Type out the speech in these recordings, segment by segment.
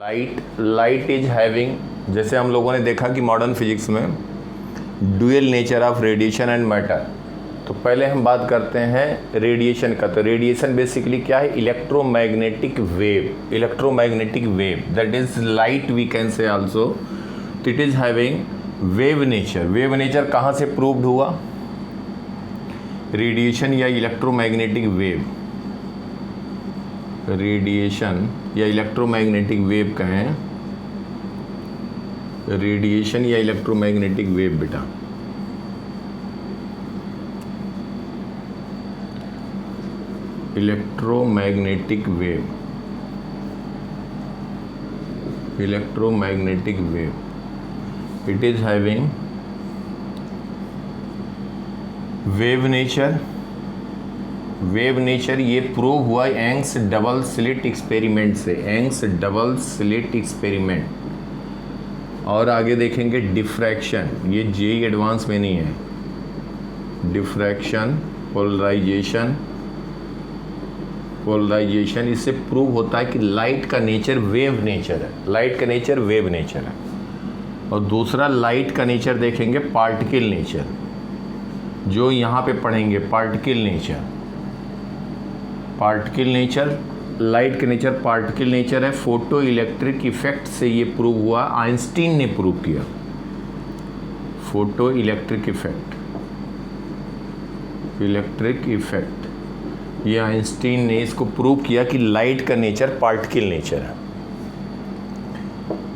Light is having, जैसे हम लोगों ने देखा कि मॉडर्न फिजिक्स में dual nature of radiation and matter. तो पहले हम बात करते हैं रेडिएशन का। तो रेडिएशन बेसिकली क्या है? Electromagnetic wave. Electromagnetic wave that is light we can say also. तो it is having wave nature. Wave nature कहाँ से प्रूव्ड हुआ? रेडिएशन या इलेक्ट्रोमैग्नेटिक वेव, रेडिएशन या इलेक्ट्रोमैग्नेटिक वेव कहें, रेडिएशन या इलेक्ट्रोमैग्नेटिक वेव बेटा। Electromagnetic wave, electromagnetic wave, it is having wave nature. Wave nature ये प्रूव हुआ यंग्स डबल स्लिट एक्सपेरिमेंट से, यंग्स डबल स्लिट एक्सपेरिमेंट। और आगे देखेंगे डिफ्रैक्शन, ये जेई एडवांस में नहीं है। डिफ्रैक्शन, पोलराइजेशन, पोलराइजेशन इससे प्रूव होता है कि लाइट का नेचर वेव नेचर है। लाइट का नेचर वेव नेचर है। और दूसरा लाइट का नेचर देखेंगे पार्टिकल नेचर, जो यहाँ पे पढ़ेंगे particle nature. Particle nature, light का नेचर पार्टिकल नेचर है। फोटो इलेक्ट्रिक इफेक्ट से ये प्रूव हुआ, आइंस्टीन ने प्रूव किया। Photo electric effect, electric effect, ये आइंस्टीन ने इसको प्रूव किया कि लाइट का नेचर पार्टिकल नेचर है।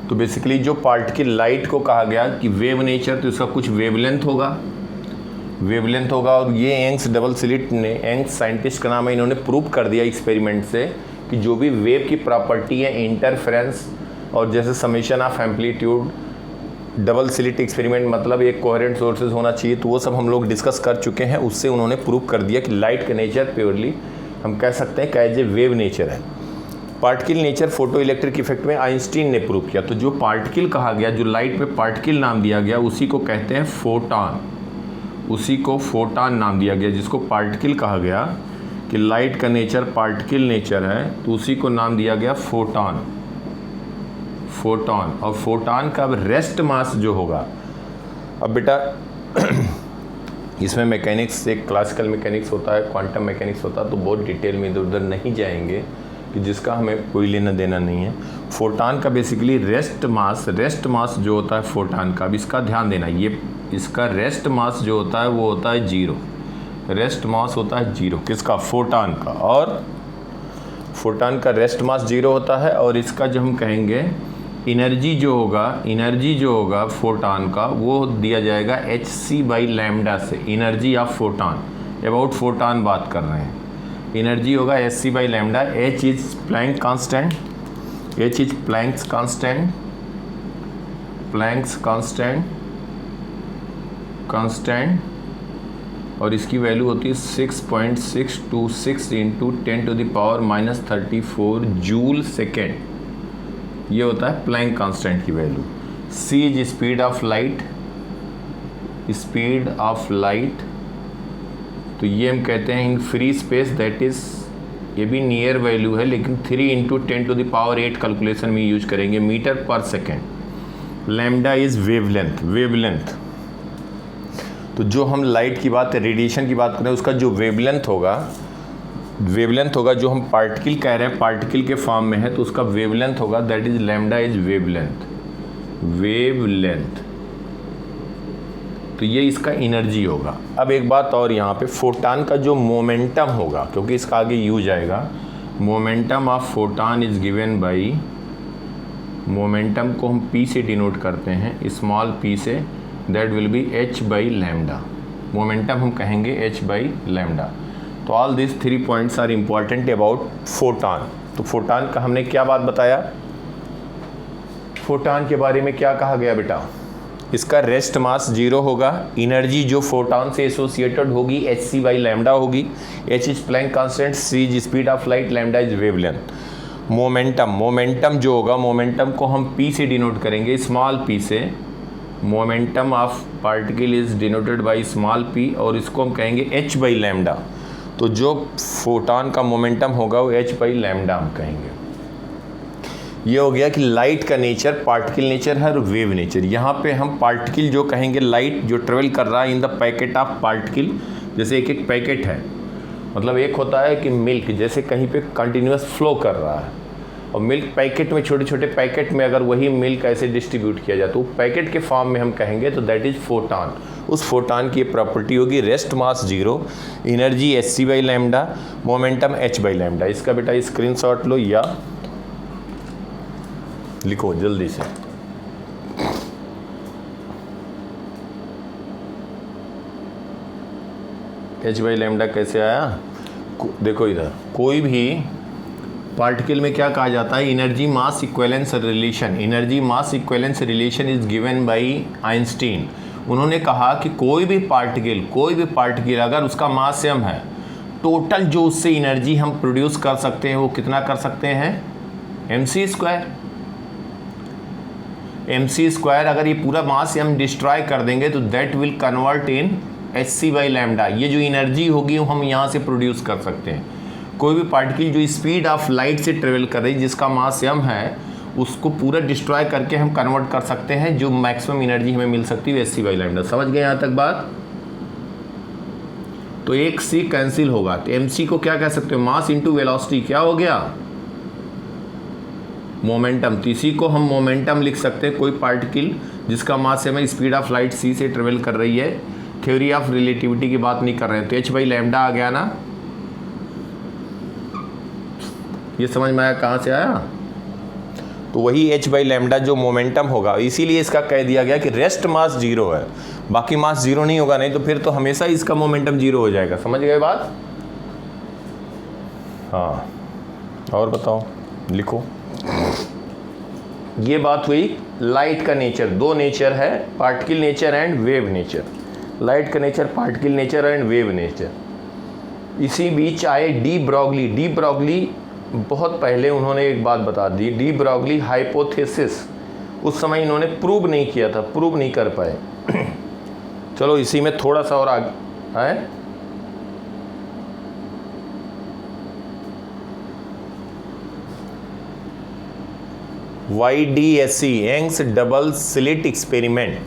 तो बेसिकली जो पार्टिकल लाइट को कहा गया कि वेव नेचर, तो इसका कुछ वेवलेंथ होगा, वेवलेंथ होगा। और ये यंग्स डबल स्लिट ने, यंग्स साइंटिस्ट का नाम है, इन्होंने प्रूव कर दिया एक्सपेरिमेंट से कि जो भी वेव की प्रॉपर्टी है, इंटरफेरेंस और जैसे summation of amplitude, double slit experiment मतलब एक कोहेरेंट सोर्सेज होना चाहिए, तो वो सब हम लोग डिस्कस कर चुके हैं। उससे उन्होंने प्रूव कर दिया कि लाइट का नेचर प्योरली हम कह सकते हैं एज ए वेव नेचर है। Particle nature photo electric effect में आइंस्टीन ने प्रूव किया। तो जो पार्टिकल कहा गया, जो लाइट में पार्टिकल नाम दिया गया, उसी को कहते हैं फोटॉन। उसी को फोटॉन नाम दिया गया, जिसको पार्टिकल कहा गया कि लाइट का नेचर पार्टिकल नेचर है, तो उसी को नाम दिया गया फोटॉन। फोटॉन। और फोटॉन का अब रेस्ट मास जो होगा, अब बेटा इसमें मैकेनिक्स, एक क्लासिकल मैकेनिक्स होता है, क्वांटम मैकेनिक्स होता है, तो बहुत डिटेल में इधर उधर नहीं जाएंगे कि जिसका हमें कोई लेना देना नहीं है। फोटॉन का basically rest mass, rest mass जो होता है फोटॉन का, अब इसका ध्यान देना, ये इसका रेस्ट मास जो होता है वो होता है 0। रेस्ट मास होता है 0 किसका? फोटॉन का। और फोटॉन का रेस्ट मास 0 होता है। और इसका जो हम कहेंगे एनर्जी जो होगा, एनर्जी जो होगा फोटॉन का, वो दिया जाएगा hc/λ से। Energy of photon, about photon बात कर रहे हैं। एनर्जी होगा hc/λ। h is Planck constant, h is Planck's constant, Planck's constant, constant. और इसकी वैल्यू होती है 6.626 इंटू 10⁻⁻34 जूल सेकेंड। ये होता है प्लैंक कांस्टेंट की value. c is speed of light, speed of light. तो ये हम कहते हैं in free space, that is, ये भी नियर वैल्यू है लेकिन 3 इंटू 10⁸ कैलकुलेशन में यूज करेंगे, मीटर पर second. Lambda is wavelength, wavelength. तो जो हम लाइट की बात, रेडिएशन की बात करें, उसका जो वेवलेंथ होगा, वेवलेंथ होगा, जो हम पार्टिकल कह रहे हैं पार्टिकल के फॉर्म में है, तो उसका वेवलेंथ होगा, that is lambda is wavelength, wavelength. तो ये इसका एनर्जी होगा। अब एक बात और, यहाँ पे फोटॉन का जो मोमेंटम होगा, क्योंकि इसका आगे यूज आएगा, momentum of photon is given by, momentum को हम p से डिनोट करते हैं, स्मॉल p से, that will be h/λ। Momentum हम कहेंगे h/λ। तो all this 3 points are important about photon. तो फोटॉन का हमने क्या बात बताया? फोटॉन के बारे में क्या कहा गया बेटा? इसका रेस्ट मास 0 होगा, एनर्जी जो फोटॉन से एसोसिएटेड होगी hc/λ होगी, h is Planck constant, c is speed of light, lambda is wavelength. Momentum, momentum जो होगा, मोमेंटम को हम p से डिनोट करेंगे, स्मॉल p से। Momentum of particle is denoted by small p, और इसको हम कहेंगे h/λ। तो जो फोटॉन का मोमेंटम होगा वो h/λ हम कहेंगे। ये हो गया कि लाइट का नेचर, पार्टिकल नेचर है और वेव नेचर। यहाँ पे हम पार्टिकल जो कहेंगे, लाइट जो ट्रेवल कर रहा है in the packet of particle, जैसे एक एक पैकेट है, मतलब एक होता है कि मिल्क जैसे कहीं पे कंटिन्यूस फ्लो कर रहा है, और मिल्क पैकेट में, छोटे छोटे पैकेट में अगर वही मिल्क ऐसे डिस्ट्रीब्यूट किया जाए तो पैकेट के फॉर्म में हम कहेंगे तो दैट इज़ फोटान। उस फोटान की प्रॉपर्टी होगी rest mass 0, energy hc/λ, momentum h/λ। इसका बेटा स्क्रीनशॉट लो या लिखो जल्दी से। h/λ कैसे आया, देखो इधर, कोई भी पार्टिकल में क्या कहा जाता है, energy mass equivalence relation. Energy mass equivalence relation is given by Einstein. उन्होंने कहा कि कोई भी पार्टिकल अगर उसका मास m है, टोटल जो उससे एनर्जी हम प्रोड्यूस कर सकते हैं वो कितना कर सकते हैं, mc²। अगर ये पूरा मास हम डिस्ट्रॉय कर देंगे तो that will convert in hc/λ। ये जो एनर्जी होगी वो हम यहाँ से प्रोड्यूस कर सकते हैं। कोई भी पार्टिकल जो स्पीड ऑफ लाइट से ट्रेवल कर रही है, जिसका मास m है, उसको पूरा डिस्ट्रॉय करके हम कन्वर्ट कर सकते हैं, जो मैक्सिमम एनर्जी हमें मिल सकती है hc/λ। समझ गए यहाँ तक बात? तो एक c कैंसिल होगा, तो mc को क्या कह सकते हो, मास इंटू वेलोसिटी, क्या हो गया, मोमेंटम। तो इसी को हम मोमेंटम लिख सकते हैं। कोई पार्टिकल जिसका मास m है, स्पीड ऑफ लाइट c से ट्रेवल कर रही है, थ्योरी ऑफ रिलेटिविटी की बात नहीं कर रहे हैं, तो h/λ आ गया ना। ये समझ में आया कहाँ से आया? तो वही h/λ जो मोमेंटम होगा, इसीलिए इसका कह दिया गया कि रेस्ट मास 0 है, बाकी मास 0 नहीं होगा, नहीं तो फिर तो हमेशा इसका मोमेंटम 0 हो जाएगा। समझ गए बात? हाँ, और बताओ, लिखो। ये बात हुई लाइट का नेचर। दो नेचर है, particle nature and wave nature. Light का nature, particle nature and wave nature. इसी बीच आए डी ब्रॉगली। डी ब्रॉगली बहुत पहले उन्होंने एक बात बता दी, डी ब्रॉगली हाइपोथेसिस। उस समय इन्होंने प्रूव नहीं किया था, प्रूव नहीं कर पाए। चलो इसी में थोड़ा सा और आगे है। YDSC, Young's double slit experiment,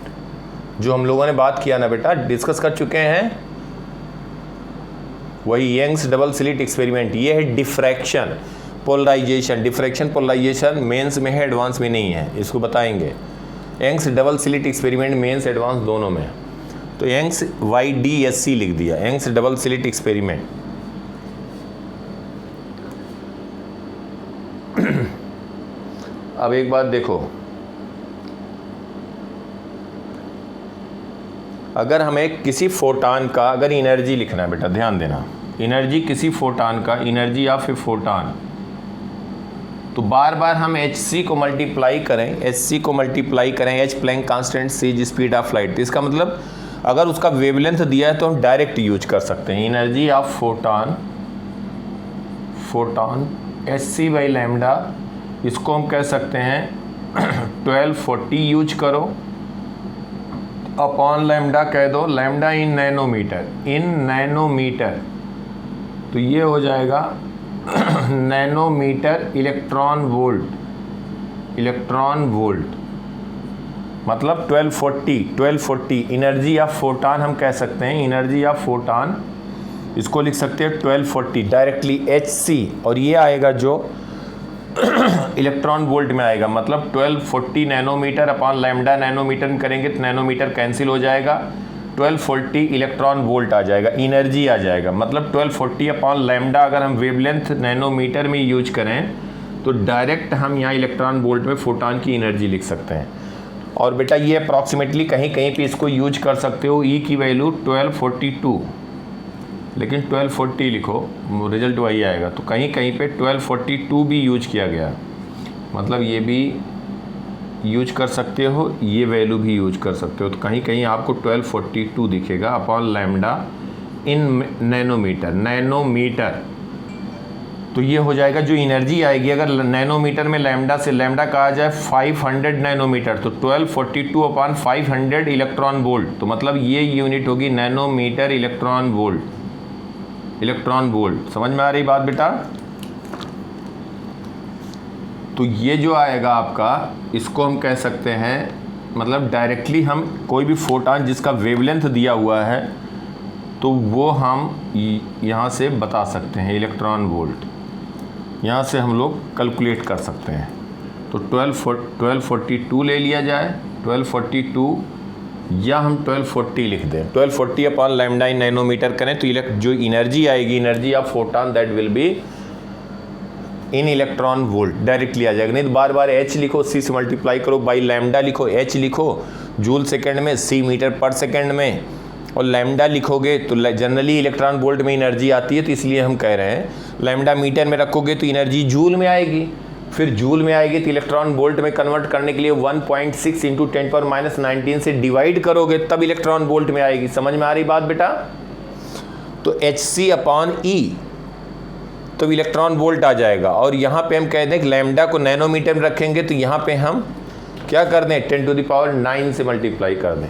जो हम लोगों ने बात किया ना बेटा, डिस्कस कर चुके हैं, वही यंग्स डबल स्लिट एक्सपेरिमेंट। ये है diffraction polarisation. Diffraction polarisation mains में है, एडवांस में नहीं है, इसको बताएंगे। Young's double slit experiment mains advance दोनों में। तो यंग्स YDSC लिख दिया, यंग्स डबल स्लिट एक्सपेरिमेंट। अब एक बात देखो, अगर हमें किसी फोटान का अगर एनर्जी लिखना है बेटा, ध्यान देना, एनर्जी किसी फोटान का, एनर्जी ऑफ ए फोटान, तो बार बार हम hc को मल्टीप्लाई करें, hc को मल्टीप्लाई करें, h Planck constant c speed of light. तो इसका मतलब अगर उसका वेवलेंथ दिया है तो हम डायरेक्ट यूज कर सकते हैं। एनर्जी ऑफ फोटान hc/λ, इसको हम कह सकते हैं 1240 यूज करो, अपॉन लैम्डा कह दो, लैम्डा इन नैनोमीटर, तो ये हो जाएगा नैनोमीटर इलेक्ट्रॉन वोल्ट, मतलब 1240 एनर्जी ऑफ फोटान हम कह सकते हैं। एनर्जी ऑफ फोटान इसको लिख सकते हैं 1240 डायरेक्टली hc, और ये आएगा जो इलेक्ट्रॉन वोल्ट में आएगा, मतलब 1240 नैनोमीटर अपॉन लैम्डा, नैनोमीटर में करेंगे तो नैनोमीटर कैंसिल हो जाएगा, 1240 इलेक्ट्रॉन वोल्ट आ जाएगा, एनर्जी आ जाएगा। मतलब 1240 अपॉन लैम्डा अगर हम वेवलेंथ नैनोमीटर में यूज करें तो डायरेक्ट हम यहाँ इलेक्ट्रॉन वोल्ट में फोटान की एनर्जी लिख सकते हैं। और बेटा ये अप्रॉक्सीमेटली कहीं कहीं पे इसको यूज कर सकते हो, ई की वैल्यू 1242, लेकिन 1240 लिखो, रिजल्ट वही आएगा। तो कहीं कहीं पे 1242 भी यूज किया गया, मतलब ये भी यूज कर सकते हो, ये वैल्यू भी यूज कर सकते हो। तो कहीं कहीं आपको 1242 दिखेगा अपॉन लैम्डा इन नैनोमीटर। तो ये हो जाएगा जो एनर्जी आएगी, अगर नैनोमीटर में लैम्डा से लैम्डा कहा जाए 500 नैनोमीटर, तो 1242 अपॉन 500 इलेक्ट्रॉन वोल्ट, तो मतलब ये यूनिट होगी नैनोमीटर इलेक्ट्रॉन वोल्ट। समझ में आ रही बात बेटा? तो ये जो आएगा आपका, इसको हम कह सकते हैं, मतलब डायरेक्टली हम कोई भी फोटॉन जिसका वेवलेंथ दिया हुआ है तो वो हम यहाँ से बता सकते हैं, इलेक्ट्रॉन वोल्ट यहाँ से हम लोग कैलकुलेट कर सकते हैं। तो 1242 ले लिया जाए, 1242 या हम 1240 लिख दें, 1240 अपॉन लैम्डा इन नैनोमीटर करें तो जो एनर्जी आएगी, energy of photon that will be in electron volt, directly आ जाएगा। नहीं तो बार बार h लिखो, c से मल्टीप्लाई करो, बाई लैम्डा लिखो, h लिखो जूल सेकेंड में, c मीटर पर सेकेंड में, और लैम्डा लिखोगे तो जनरली इलेक्ट्रॉन वोल्ट में एनर्जी आती है, तो इसलिए हम कह रहे हैं लैम्डा मीटर में रखोगे तो एनर्जी जूल में आएगी, फिर जूल में आएगी तो इलेक्ट्रॉन वोल्ट में कन्वर्ट करने के लिए 1.6 इंटू 10⁻19 से डिवाइड करोगे तब इलेक्ट्रॉन वोल्ट में आएगी। समझ में आ रही बात बेटा? तो Hc अपॉन E तो इलेक्ट्रॉन वोल्ट आ जाएगा। और यहाँ पे हम कह दें कि लैम्डा को नैनोमीटर में रखेंगे तो यहाँ पे हम क्या कर दें, 10⁻9 से मल्टीप्लाई कर दें,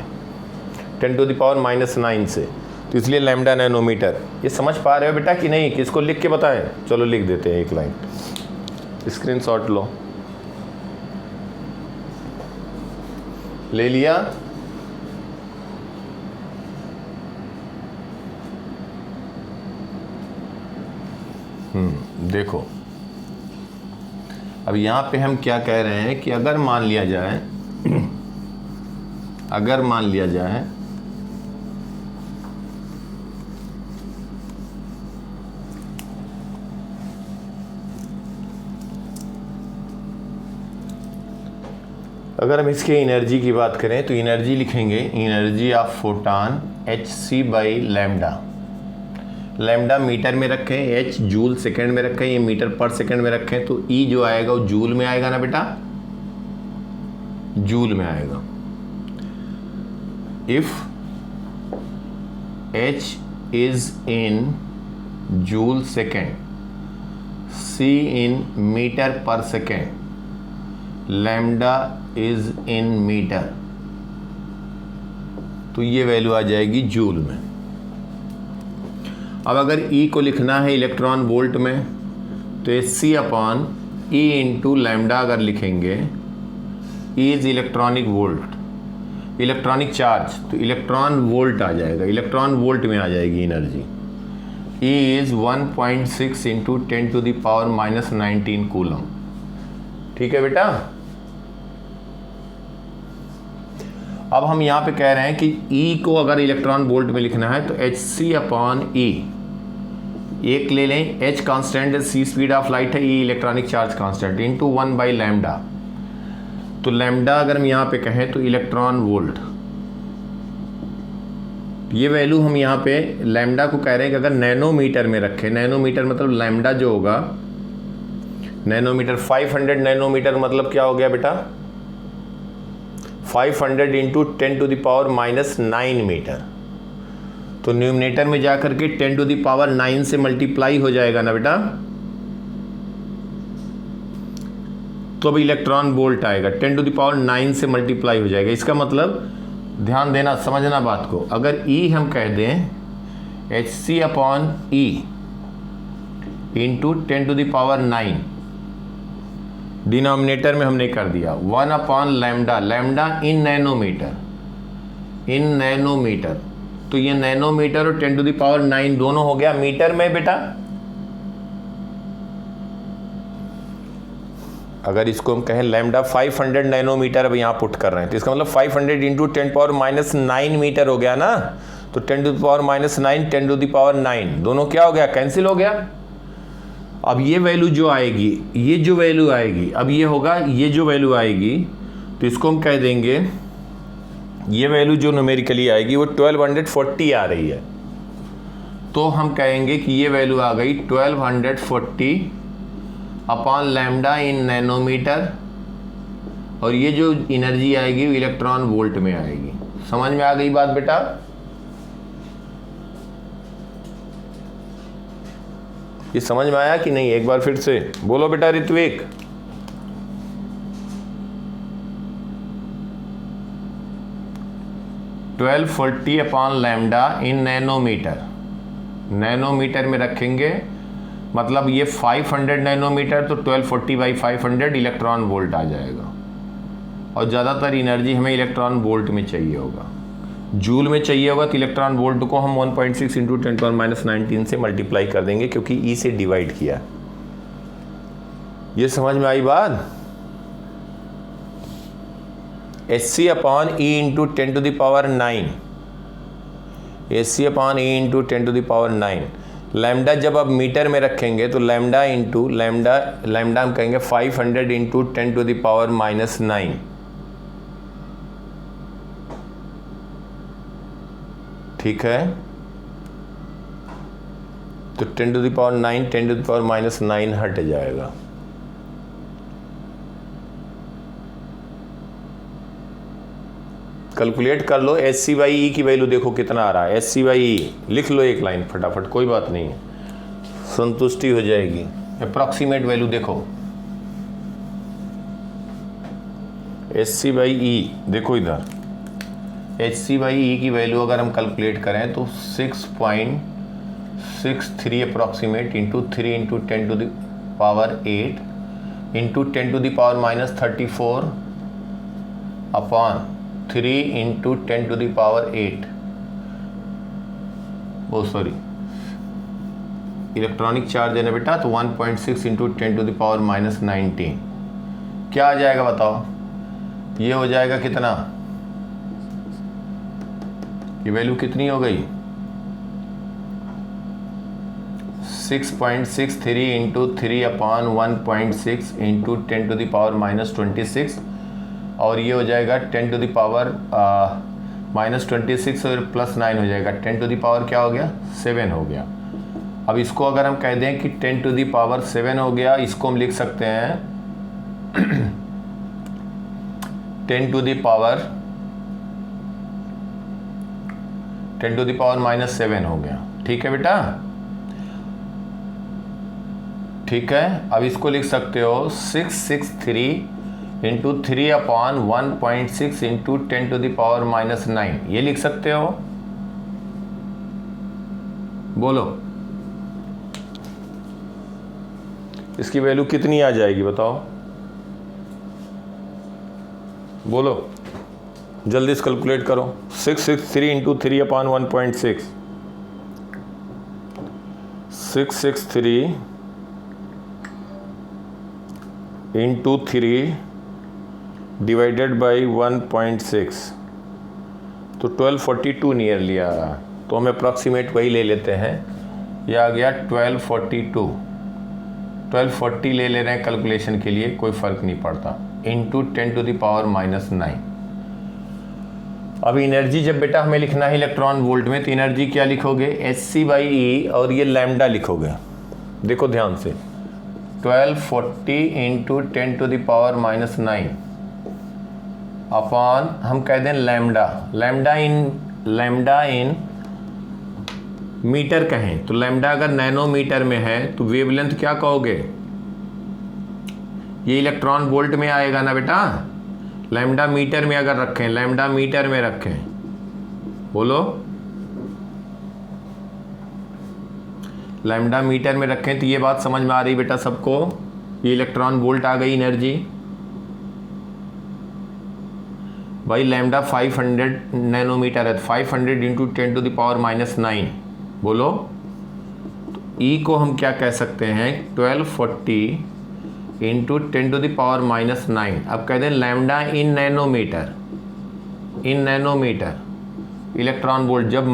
10⁻⁻9 से, तो इसलिए लैम्डा नैनोमीटर। ये समझ पा रहे हो बेटा कि नहीं? किसको लिख के बताएं? चलो लिख देते हैं एक लाइन, स्क्रीनशॉट लो, ले लिया। देखो अब यहाँ पे हम क्या कह रहे हैं कि अगर मान लिया जाए अगर मान लिया जाए अगर हम इसके एनर्जी की बात करें तो एनर्जी लिखेंगे, energy of photon Hc by lambda. Lambda metre में रखें, h जूल सेकेंड में रखें, ये मीटर पर सेकेंड में रखें, तो E जो आएगा वो जूल में आएगा ना बेटा, जूल में आएगा। If h is in joule second, c in metre पर second, lambda is in metre, तो ये वैल्यू आ जाएगी जूल में। अब अगर E को लिखना है इलेक्ट्रॉन वोल्ट में तो Hc upon E into lambda अगर लिखेंगे, E is electronic volt, electronic charge, तो इलेक्ट्रॉन वोल्ट आ जाएगा, इलेक्ट्रॉन वोल्ट में आ जाएगी energy. E is 1.6 into 10⁻⁻19 coulomb. ठीक है बेटा? अब हम यहाँ पे कह रहे हैं कि E को अगर इलेक्ट्रॉन वोल्ट में लिखना है तो Hc अपॉन E, एक ले लें, H कांस्टेंट है, C स्पीड ऑफ लाइट है, E electronic charge constant, into 1 by lambda. तो लैम्डा अगर हम यहाँ पे कहें तो इलेक्ट्रॉन वोल्ट, ये वैल्यू हम यहाँ पे लैम्डा को कह रहे हैं कि अगर नैनोमीटर में रखें, नैनोमीटर मतलब लैम्डा जो होगा, नैनोमीटर 500 नैनोमीटर मतलब क्या हो गया बेटा, 500 इंटू 10⁻⁻9 मीटर, तो न्यूमिनेटर में जाकर के 10⁻9 से मल्टीप्लाई हो जाएगा ना बेटा, तो अब इलेक्ट्रॉन वोल्ट आएगा, 10⁻9 से मल्टीप्लाई हो जाएगा। इसका मतलब ध्यान देना, समझना बात को, अगर E हम कह दें Hc upon E into 10⁻9, denominator में हमने कर दिया 1 अपॉन लैम्डा, लैम्डा इन नैनोमीटर, इन नैनोमीटर, तो ये नैनोमीटर और 10⁻9 दोनों हो गया मीटर में बेटा। अगर इसको हम कहें लैम्डा 500 नैनोमीटर अब यहाँ पुट कर रहे हैं, तो इसका मतलब 500 इंटू 10⁻�9 मीटर हो गया ना, तो 10⁻9 10⁻9 दोनों क्या हो गया, कैंसिल हो गया। अब ये वैल्यू जो आएगी, ये जो वैल्यू आएगी, अब ये होगा, ये जो वैल्यू आएगी तो इसको हम कह देंगे, ये वैल्यू जो न्यूमेरिकली आएगी वो 1240 आ रही है, तो हम कहेंगे कि ये वैल्यू आ गई 1240 अपॉन लैम्डा इन नैनोमीटर, और ये जो एनर्जी आएगी वो इलेक्ट्रॉन वोल्ट में आएगी। समझ में आ गई बात बेटा? ये समझ में आया कि नहीं? एक बार फिर से बोलो बेटा ऋत्विक। $1240 अपॉन लैम्डा इन नैनोमीटर, नैनोमीटर में रखेंगे मतलब ये 500 नैनोमीटर तो 1240/500 इलेक्ट्रॉन वोल्ट आ जाएगा। और ज़्यादातर एनर्जी हमें इलेक्ट्रॉन वोल्ट में चाहिए होगा, जूल में चाहिए होगा, तो इलेक्ट्रॉन वोल्ट को हम 1.6 × 10⁻19 से मल्टीप्लाई कर देंगे, क्योंकि ई से डिवाइड किया। ये समझ में आई बात? Hc/E × 10⁹ Hc/E × 10⁹ लैम्डा जब आप मीटर में रखेंगे तो लैम्डा हम कहेंगे 500 × 10⁻⁹ ठीक है। तो 10⁹ 10⁻⁹ हट जाएगा। कैलकुलेट कर लो, Hc/E की वैल्यू देखो कितना आ रहा है। Hc/E लिख लो एक लाइन फटाफट, कोई बात नहीं है, संतुष्टि हो जाएगी। अप्रॉक्सीमेट वैल्यू देखो, Hc/E देखो इधर, Hc/E की वैल्यू अगर हम कैलकुलेट करें तो 6.63 अप्रॉक्सीमेट इंटू 3 × 10⁸ इंटू 10⁻⁻34 अपॉन 3 × 10⁸। ओ सॉरी, इलेक्ट्रॉनिक चार्ज है ना बेटा, तो 1.6 × 10⁻⁻19 क्या आ जाएगा बताओ? ये हो जाएगा कितना? ये वैल्यू कितनी हो गई? 6.63 इंटू 3/1.6 इंटू 10⁻⁻26, और ये हो जाएगा 10⁻⁻26 और +9 हो जाएगा, 10⁻ क्या हो गया? 7 हो गया। अब इसको अगर हम कह दें कि 10⁻7 हो गया, इसको हम लिख सकते हैं 10⁻⁻7 हो गया। ठीक है बेटा, ठीक है। अब इसको लिख सकते हो 663 इंटू 3/1.6 इंटू 10⁻⁻9, ये लिख सकते हो। बोलो इसकी वैल्यू कितनी आ जाएगी बताओ? बोलो जल्दी से कैलकुलेट करो। 663 इंटू 3/1.6, 663 इंटू 3 डिवाइडेड बाई 1.6, तो 1242 नियरली आ रहा। तो हम अप्रॉक्सीमेट वही ले लेते हैं, यह आ गया 1240 ले ले रहे हैं कैलकुलेशन के लिए, कोई फ़र्क नहीं पड़ता, इंटू 10⁻⁻9। अब एनर्जी जब बेटा हमें लिखना है इलेक्ट्रॉन वोल्ट में, तो एनर्जी क्या लिखोगे? Hc/E और ये लैम्डा लिखोगे। देखो ध्यान से, 1240 इंटू 10⁻⁻9 अपॉन हम कह दें लैम्डा इन मीटर कहें, तो लैम्डा अगर नैनोमीटर में है तो वेवलेंथ क्या कहोगे? ये इलेक्ट्रॉन वोल्ट में आएगा ना बेटा। लैम्डा मीटर में अगर रखें, लैम्डा मीटर में रखें, बोलो लैम्डा मीटर में रखें, तो ये बात समझ में आ रही बेटा सबको? ये इलेक्ट्रॉन वोल्ट आ गई एनर्जी भाई। लैम्डा 500 नैनोमीटर है, 500 इंटू 10⁻⁻9 बोलो। तो ई को हम क्या कह सकते हैं? 1240 इंटू 10⁻⁻9। अब कहते हैं लैम्डा इन नैनोमीटर इलेक्ट्रॉन वोल्ट। जब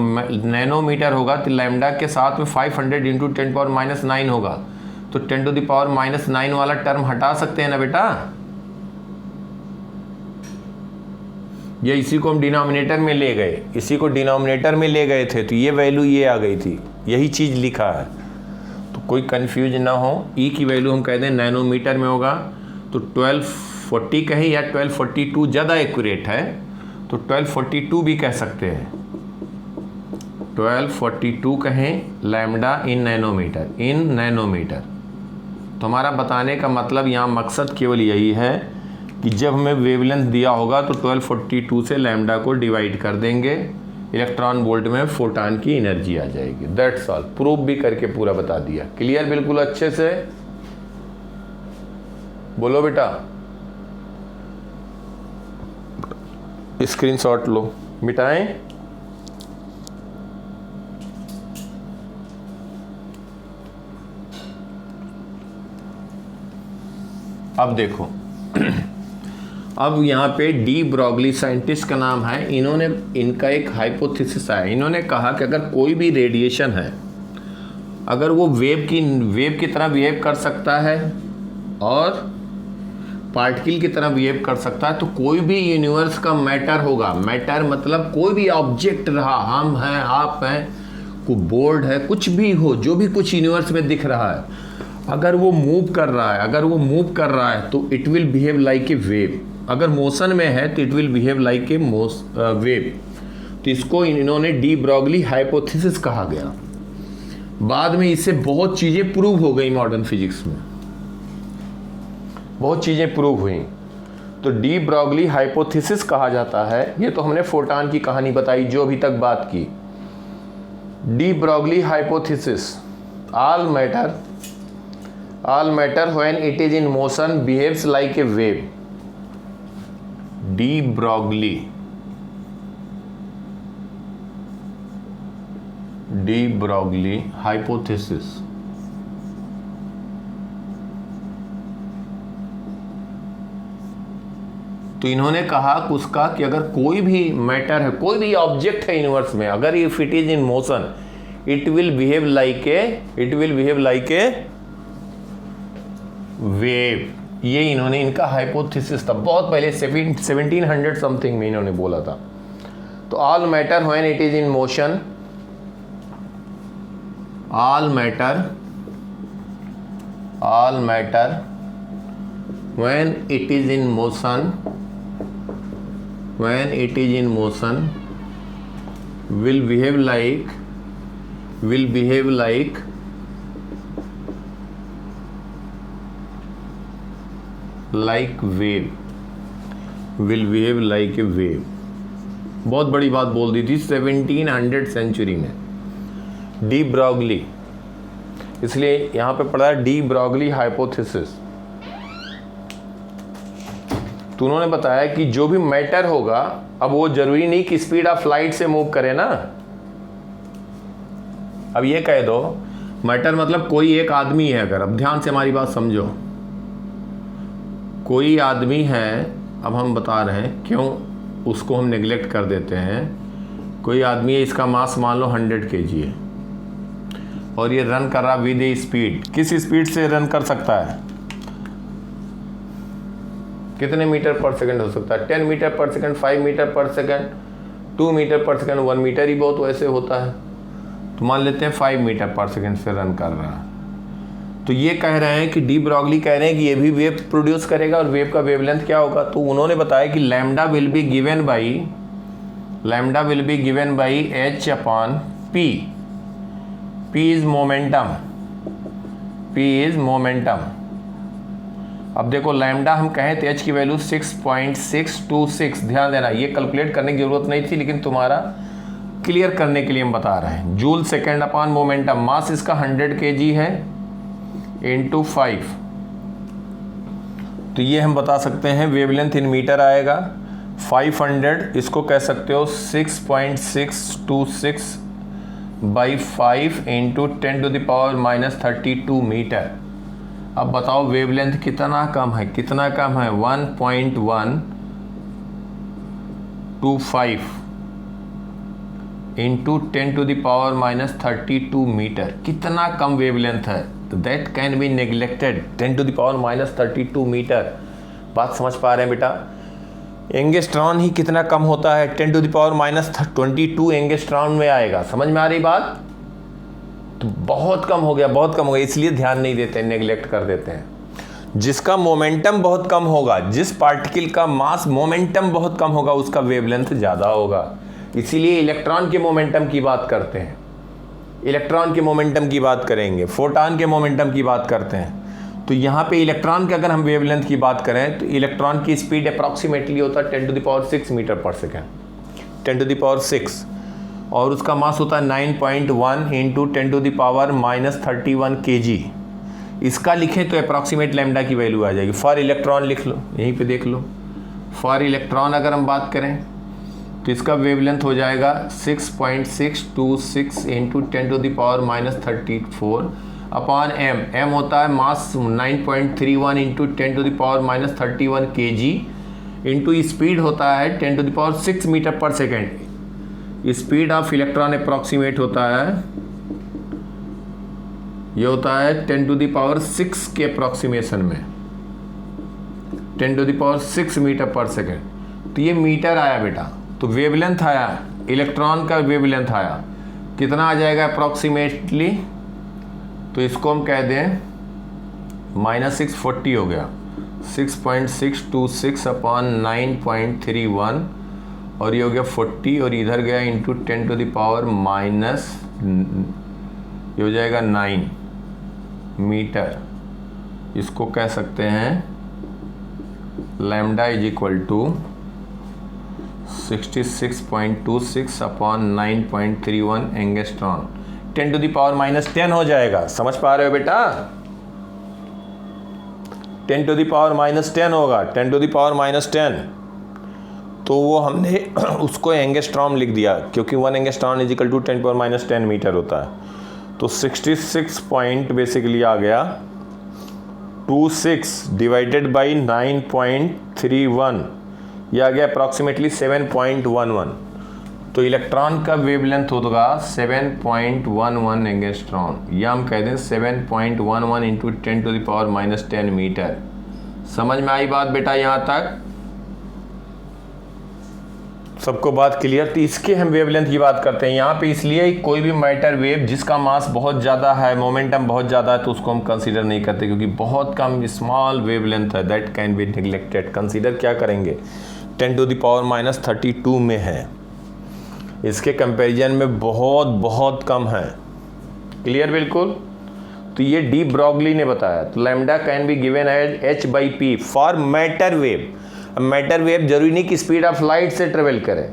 नैनोमीटर होगा तो लैम्डा के साथ में 500 इंटू 10⁻�9 होगा, तो 10⁻⁹ वाला टर्म हटा सकते हैं ना बेटा। ये इसी को हम डिनोमिनेटर में ले गए, थे, तो ये वैल्यू ये आ गई थी, यही चीज़ लिखा है, तो कोई कंफ्यूज ना हो। ई की वैल्यू हम कह दें नैनोमीटर में होगा, तो 1240 कहें या 1242 ज़्यादा एक्यूरेट है, तो 1242 भी कह सकते हैं। 1242 कहें, लैम्डा इन नैनोमीटर। तो हमारा बताने का मतलब यहाँ मकसद केवल यही है कि जब हमें वेवलेंथ दिया होगा तो 1242 से लैम्डा को डिवाइड कर देंगे, इलेक्ट्रॉन वोल्ट में फोटॉन की एनर्जी आ जाएगी। That's all. प्रूफ भी करके पूरा बता दिया। क्लियर बिल्कुल अच्छे से बोलो बेटा। स्क्रीनशॉट लो, मिटाएं। अब देखो अब यहाँ पे डी ब्रॉगली साइंटिस्ट का नाम है, इनका एक हाइपोथेसिस है। इन्होंने कहा कि अगर कोई भी रेडिएशन है, अगर वो वेव की तरह बिहेव कर सकता है और पार्टिकल की तरह बिहेव कर सकता है, तो कोई भी यूनिवर्स का मैटर होगा। मैटर मतलब कोई भी ऑब्जेक्ट रहा, हम हैं, आप हैं, कोई बोर्ड है, कुछ भी हो, जो भी कुछ यूनिवर्स में दिख रहा है, अगर वो मूव कर रहा है तो it will behave like a wave. अगर मोशन में है तो it will behave like a wave. तो इसको इन्होंने डी ब्रॉगली हाइपोथेसिस कहा गया। बाद में इससे बहुत चीज़ें प्रूव हो गई, मॉडर्न फिजिक्स में बहुत चीज़ें प्रूव हुई। तो डी ब्रॉगली हाइपोथेसिस कहा जाता है। ये तो हमने फोटॉन की कहानी बताई जो अभी तक बात की। De Broglie hypothesis, all matter when it is in motion behaves like a wave. De Broglie hypothesis. तो इन्होंने कहा उसका कि अगर कोई भी मैटर है, कोई भी ऑब्जेक्ट है यूनिवर्स में, अगर if it is in motion it will behave like a wave. ये इन्होंने, इनका हाइपोथेसिस था बहुत पहले 1700 समथिंग में इन्होंने बोला था। तो all matter when it is in motion, all matter when it is in motion will behave like wave, बहुत बड़ी बात बोल दी थी 1700 सेंचुरी में डी ब्रॉगली। इसलिए यहां पे पढ़ा डी ब्रॉगली हाइपोथेसिस। तो उन्होंने बताया कि जो भी मैटर होगा, अब वो जरूरी नहीं कि स्पीड ऑफ लाइट से मूव करे ना। अब ये कह दो मैटर मतलब कोई एक आदमी है, अगर, अब ध्यान से हमारी बात समझो, कोई आदमी है, अब हम बता रहे हैं क्यों उसको हम नेग्लेक्ट कर देते हैं। कोई आदमी है, इसका मास मान लो 100 kg है और ये रन कर रहा विद ए स्पीड। किस स्पीड से रन कर सकता है? कितने मीटर पर सेकंड हो सकता है? 10 मीटर पर सेकंड, 5 मीटर पर सेकंड, 2 मीटर पर सेकंड, 1 मीटर ही बहुत वैसे होता है। तो मान लेते हैं 5 मीटर पर सेकंड से रन कर रहा है। तो ये कह रहे हैं कि डी ब्रॉगली कह रहे हैं कि ये भी वेव प्रोड्यूस करेगा और वेव का वेवलेंथ क्या होगा। तो उन्होंने बताया कि lambda will be given by h upon p। p is momentum. अब देखो लैम्डा हम कहें तो h की वैल्यू 6.626। ध्यान देना, ये कैलकुलेट करने की जरूरत नहीं थी, लेकिन तुम्हारा क्लियर करने के लिए हम बता रहे हैं। जूल सेकेंड अपॉन मोमेंटम, मास इसका 100 kg है इंटू 5। तो ये हम बता सकते हैं वेवलेंथ इन मीटर आएगा 500। इसको कह सकते हो 6.626 बाई 5 इंटू 10⁻³ मीटर। अब बताओ वेवलेंथ कितना कम है? 1.125 इंटू 10⁻³ मीटर। कितना कम वेवलेंथ है? तो that can be neglected. 10⁻³ metre. बात समझ पा रहे हैं बेटा? एंगस्ट्रॉन ही कितना कम होता है? 10⁻22 एंगस्ट्रॉन में आएगा। समझ में आ रही बात? तो बहुत कम हो गया, इसलिए ध्यान नहीं देते, नेग्लेक्ट कर देते हैं। जिसका मोमेंटम बहुत कम होगा, जिस पार्टिकल का मास मोमेंटम बहुत कम होगा, उसका वेवलेंथ ज़्यादा होगा। इसीलिए इलेक्ट्रॉन के मोमेंटम की बात करते हैं, इलेक्ट्रॉन के मोमेंटम की बात करेंगे, फोटॉन के मोमेंटम की बात करते हैं। तो यहाँ पे इलेक्ट्रॉन के अगर हम वेवलेंथ की बात करें तो इलेक्ट्रॉन की स्पीड अप्रॉक्सीमेटली होता है 10⁶ मीटर पर सेकेंड, 10⁶। और उसका मास होता है 9.1 इंटू 10⁻⁻31 kg। इसका लिखें तो अप्रॉक्सीमेट लैम्डा की वैल्यू आ जाएगी। फॉर इलेक्ट्रॉन लिख लो, यहीं पे देख लो। फॉर इलेक्ट्रॉन अगर हम बात करें तो इसका वेवलेंथ हो जाएगा 6.626 इंटू 10⁻⁻34 अपॉन एम होता है मास 9.31 इंटू 10⁻⁻31 kg इंटू स्पीड होता है 10⁶ मीटर पर second. Speed of electron approximate होता है, ये होता है 10⁶ के अप्रॉक्सीमेशन में 10⁶ मीटर पर सेकेंड। तो ये मीटर आया बेटा। तो वेवलेंथ आया, इलेक्ट्रॉन का वेवलेंथ आया, कितना आ जाएगा अप्रॉक्सीमेटली? तो इसको हम कह दें -640 हो गया, 6.626 अपॉन 9.31 और ये हो गया 40 और इधर गया इंटू 10⁻⁻, ये हो जाएगा 9 मीटर। इसको कह सकते हैं lambda is equal to 66.26 upon 9.31 angstrom. 10⁻⁻10 हो जाएगा। समझ पा रहे हो बेटा? 10⁻⁻10 होगा, 10⁻⁻10। तो वो हमने उसको एंगस्ट्रॉम लिख दिया क्योंकि 1 angstrom is equal to 10⁻⁻10 metre होता है। तो 66 पॉइंट बेसिकली आ गया 26 डिवाइडेड बाई 9.31, यह आ गया अप्रॉक्सीमेटली 7.11। तो इलेक्ट्रॉन का वेवलेंथ होगा 7.11 एंगस्ट्रॉन, या हम कह दें 7.11 इंटू 10⁻⁻10 मीटर। समझ में आई बात बेटा? यहाँ तक सबको बात क्लियर? तो इसके हम वेवलेंथ की बात करते हैं यहाँ पे, इसलिए कोई भी मैटर वेव जिसका मास बहुत ज़्यादा है, मोमेंटम बहुत ज़्यादा है, तो उसको हम कंसीडर नहीं करते क्योंकि बहुत कम स्मॉल वेवलेंथ है, that can B neglected. Consider क्या करेंगे? 10⁻32 में है, इसके कंपैरिजन में बहुत बहुत कम है। क्लियर बिल्कुल? तो ये डी ब्रॉगली ने बताया। तो lambda can be given as h/p for matter wave. Matter wave जरूरी नहीं कि स्पीड ऑफ लाइट से ट्रेवल करे।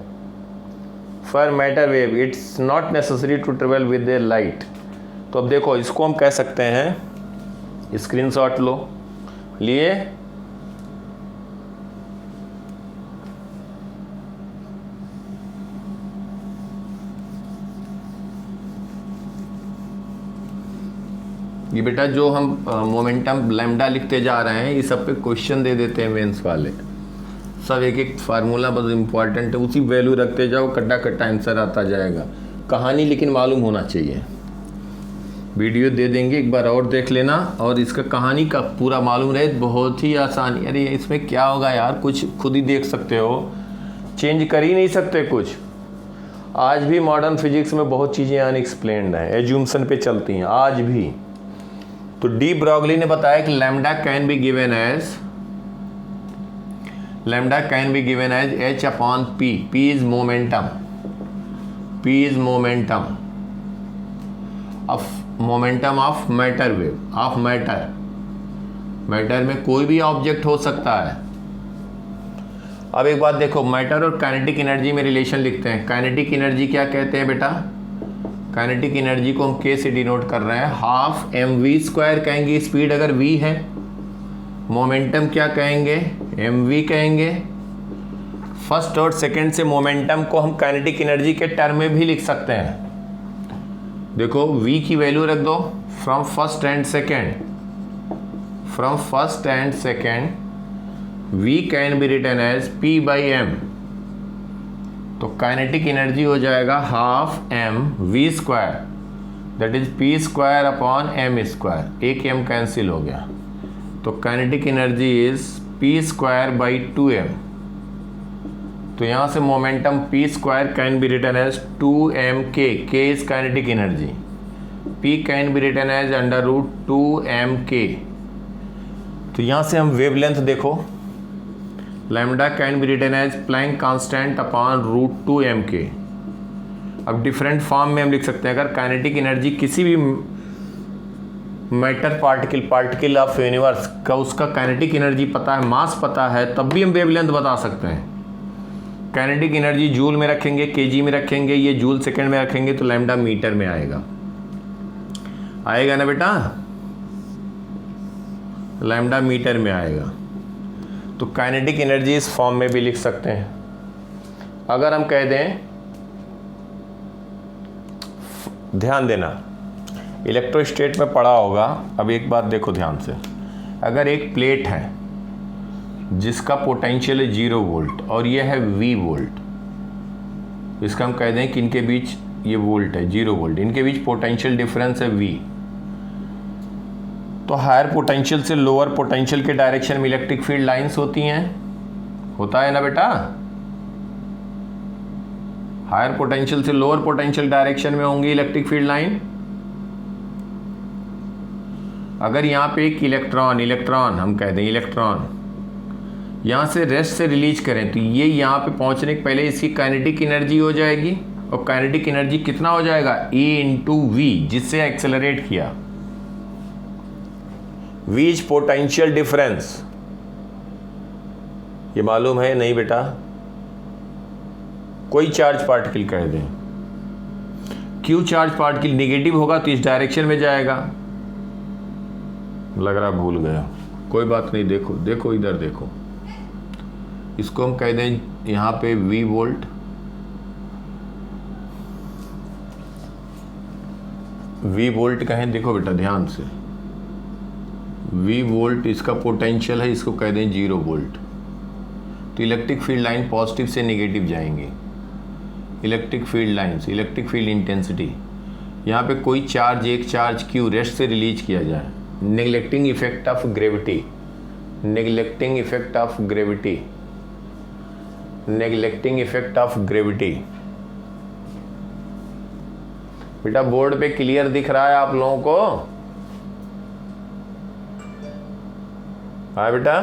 For matter wave it's not necessary to travel with a light. तो अब देखो, इसको हम कह सकते हैं, स्क्रीनशॉट लो, लिए ये बेटा जो हम मोमेंटम लैम्डा लिखते जा रहे हैं, ये सब पे क्वेश्चन दे देते हैं मेंस वाले। सब एक एक फार्मूला बहुत इंपॉर्टेंट है, उसी वैल्यू रखते जाओ, कट्टा कट्टा आंसर आता जाएगा। कहानी लेकिन मालूम होना चाहिए। वीडियो दे देंगे, एक बार और देख लेना, और इसका कहानी का पूरा मालूम रहे, बहुत ही आसानी। अरे इसमें क्या होगा यार, कुछ खुद ही देख सकते हो, चेंज कर ही नहीं सकते कुछ। आज भी मॉडर्न फिजिक्स में बहुत चीज़ें अनएक्सप्लेन्ड हैं, एज्यूम्सन पे चलती हैं आज भी। तो डी ब्रॉगली ने बताया कि lambda can be given as h/p। p is momentum, momentum of matter wave, of matter में कोई भी ऑब्जेक्ट हो सकता है। अब एक बात देखो, मैटर और काइनेटिक एनर्जी में रिलेशन लिखते हैं। काइनेटिक एनर्जी क्या कहते हैं बेटा? काइनेटिक एनर्जी को हम k से डिनोट कर रहे हैं, हाफ mv² कहेंगे स्पीड अगर v है। मोमेंटम क्या कहेंगे? mv कहेंगे। फर्स्ट और सेकंड से मोमेंटम को हम काइनेटिक एनर्जी के टर्म में भी लिख सकते हैं। देखो v की वैल्यू रख दो, from first and second v can be written as p/m। तो काइनेटिक एनर्जी हो जाएगा half mv², that is p² upon m²। एक m कैंसिल हो गया, तो kinetic energy is p² 2m। तो यहाँ से momentum p² can be written as 2mk, k is kinetic energy, p can be written as √2mk। तो यहाँ से हम वेवलेंथ देखो, lambda can be written as Planck constant upon √2mk। अब different form में हम लिख सकते हैं, अगर काइनेटिक एनर्जी किसी भी मैटर पार्टिकल ऑफ यूनिवर्स का उसका काइनेटिक एनर्जी पता है, मास पता है, तब भी हम वेवलेंथ बता सकते हैं। काइनेटिक एनर्जी जूल में रखेंगे, केजी में रखेंगे, ये जूल सेकंड में रखेंगे तो लैम्डा मीटर में आएगा। आएगा ना बेटा, लैम्डा मीटर में आएगा। तो काइनेटिक एनर्जी इस फॉर्म में भी लिख सकते हैं। अगर हम कह दें, ध्यान देना, इलेक्ट्रोस्टेट में पढ़ा होगा। अब एक बात देखो ध्यान से, अगर एक प्लेट है जिसका पोटेंशियल है 0 वोल्ट और ये है V वोल्ट, इसका हम कह दें कि इनके बीच ये वोल्ट है 0 वोल्ट, इनके बीच पोटेंशियल डिफरेंस है V। तो हायर पोटेंशियल से लोअर पोटेंशियल के डायरेक्शन में इलेक्ट्रिक फील्ड लाइंस होती हैं, होता है ना बेटा। हायर पोटेंशियल से लोअर पोटेंशियल डायरेक्शन में होंगी इलेक्ट्रिक फील्ड लाइन। अगर यहाँ पे एक इलेक्ट्रॉन हम कह दें इलेक्ट्रॉन यहाँ से रेस्ट से रिलीज करें तो ये यहाँ पे पहुँचने के पहले इसकी काइनेटिक एनर्जी हो जाएगी, और काइनेटिक एनर्जी कितना हो जाएगा, E इंटू वी, जिससे एक्सेलरेट किया। V इज पोटेंशियल डिफरेंस, ये मालूम है नहीं बेटा। कोई चार्ज पार्टिकल कह दें, Q चार्ज पार्टिकल नेगेटिव होगा तो इस डायरेक्शन में जाएगा। लग रहा भूल गया, कोई बात नहीं, देखो देखो इधर देखो, इसको हम कह दें यहाँ पे V वोल्ट, V वोल्ट कहें, देखो बेटा ध्यान से, V वोल्ट इसका पोटेंशियल है, इसको कह दें 0 वोल्ट। तो इलेक्ट्रिक फील्ड लाइन पॉजिटिव से नेगेटिव जाएंगे। Electric field lines, electric field intensity, यहाँ पे कोई चार्ज, एक चार्ज Q रेस्ट से रिलीज किया जाए, neglecting effect of gravity, neglecting effect of gravity, neglecting effect of gravity. बेटा बोर्ड पे क्लियर दिख रहा है आप लोगों को? हाँ बेटा,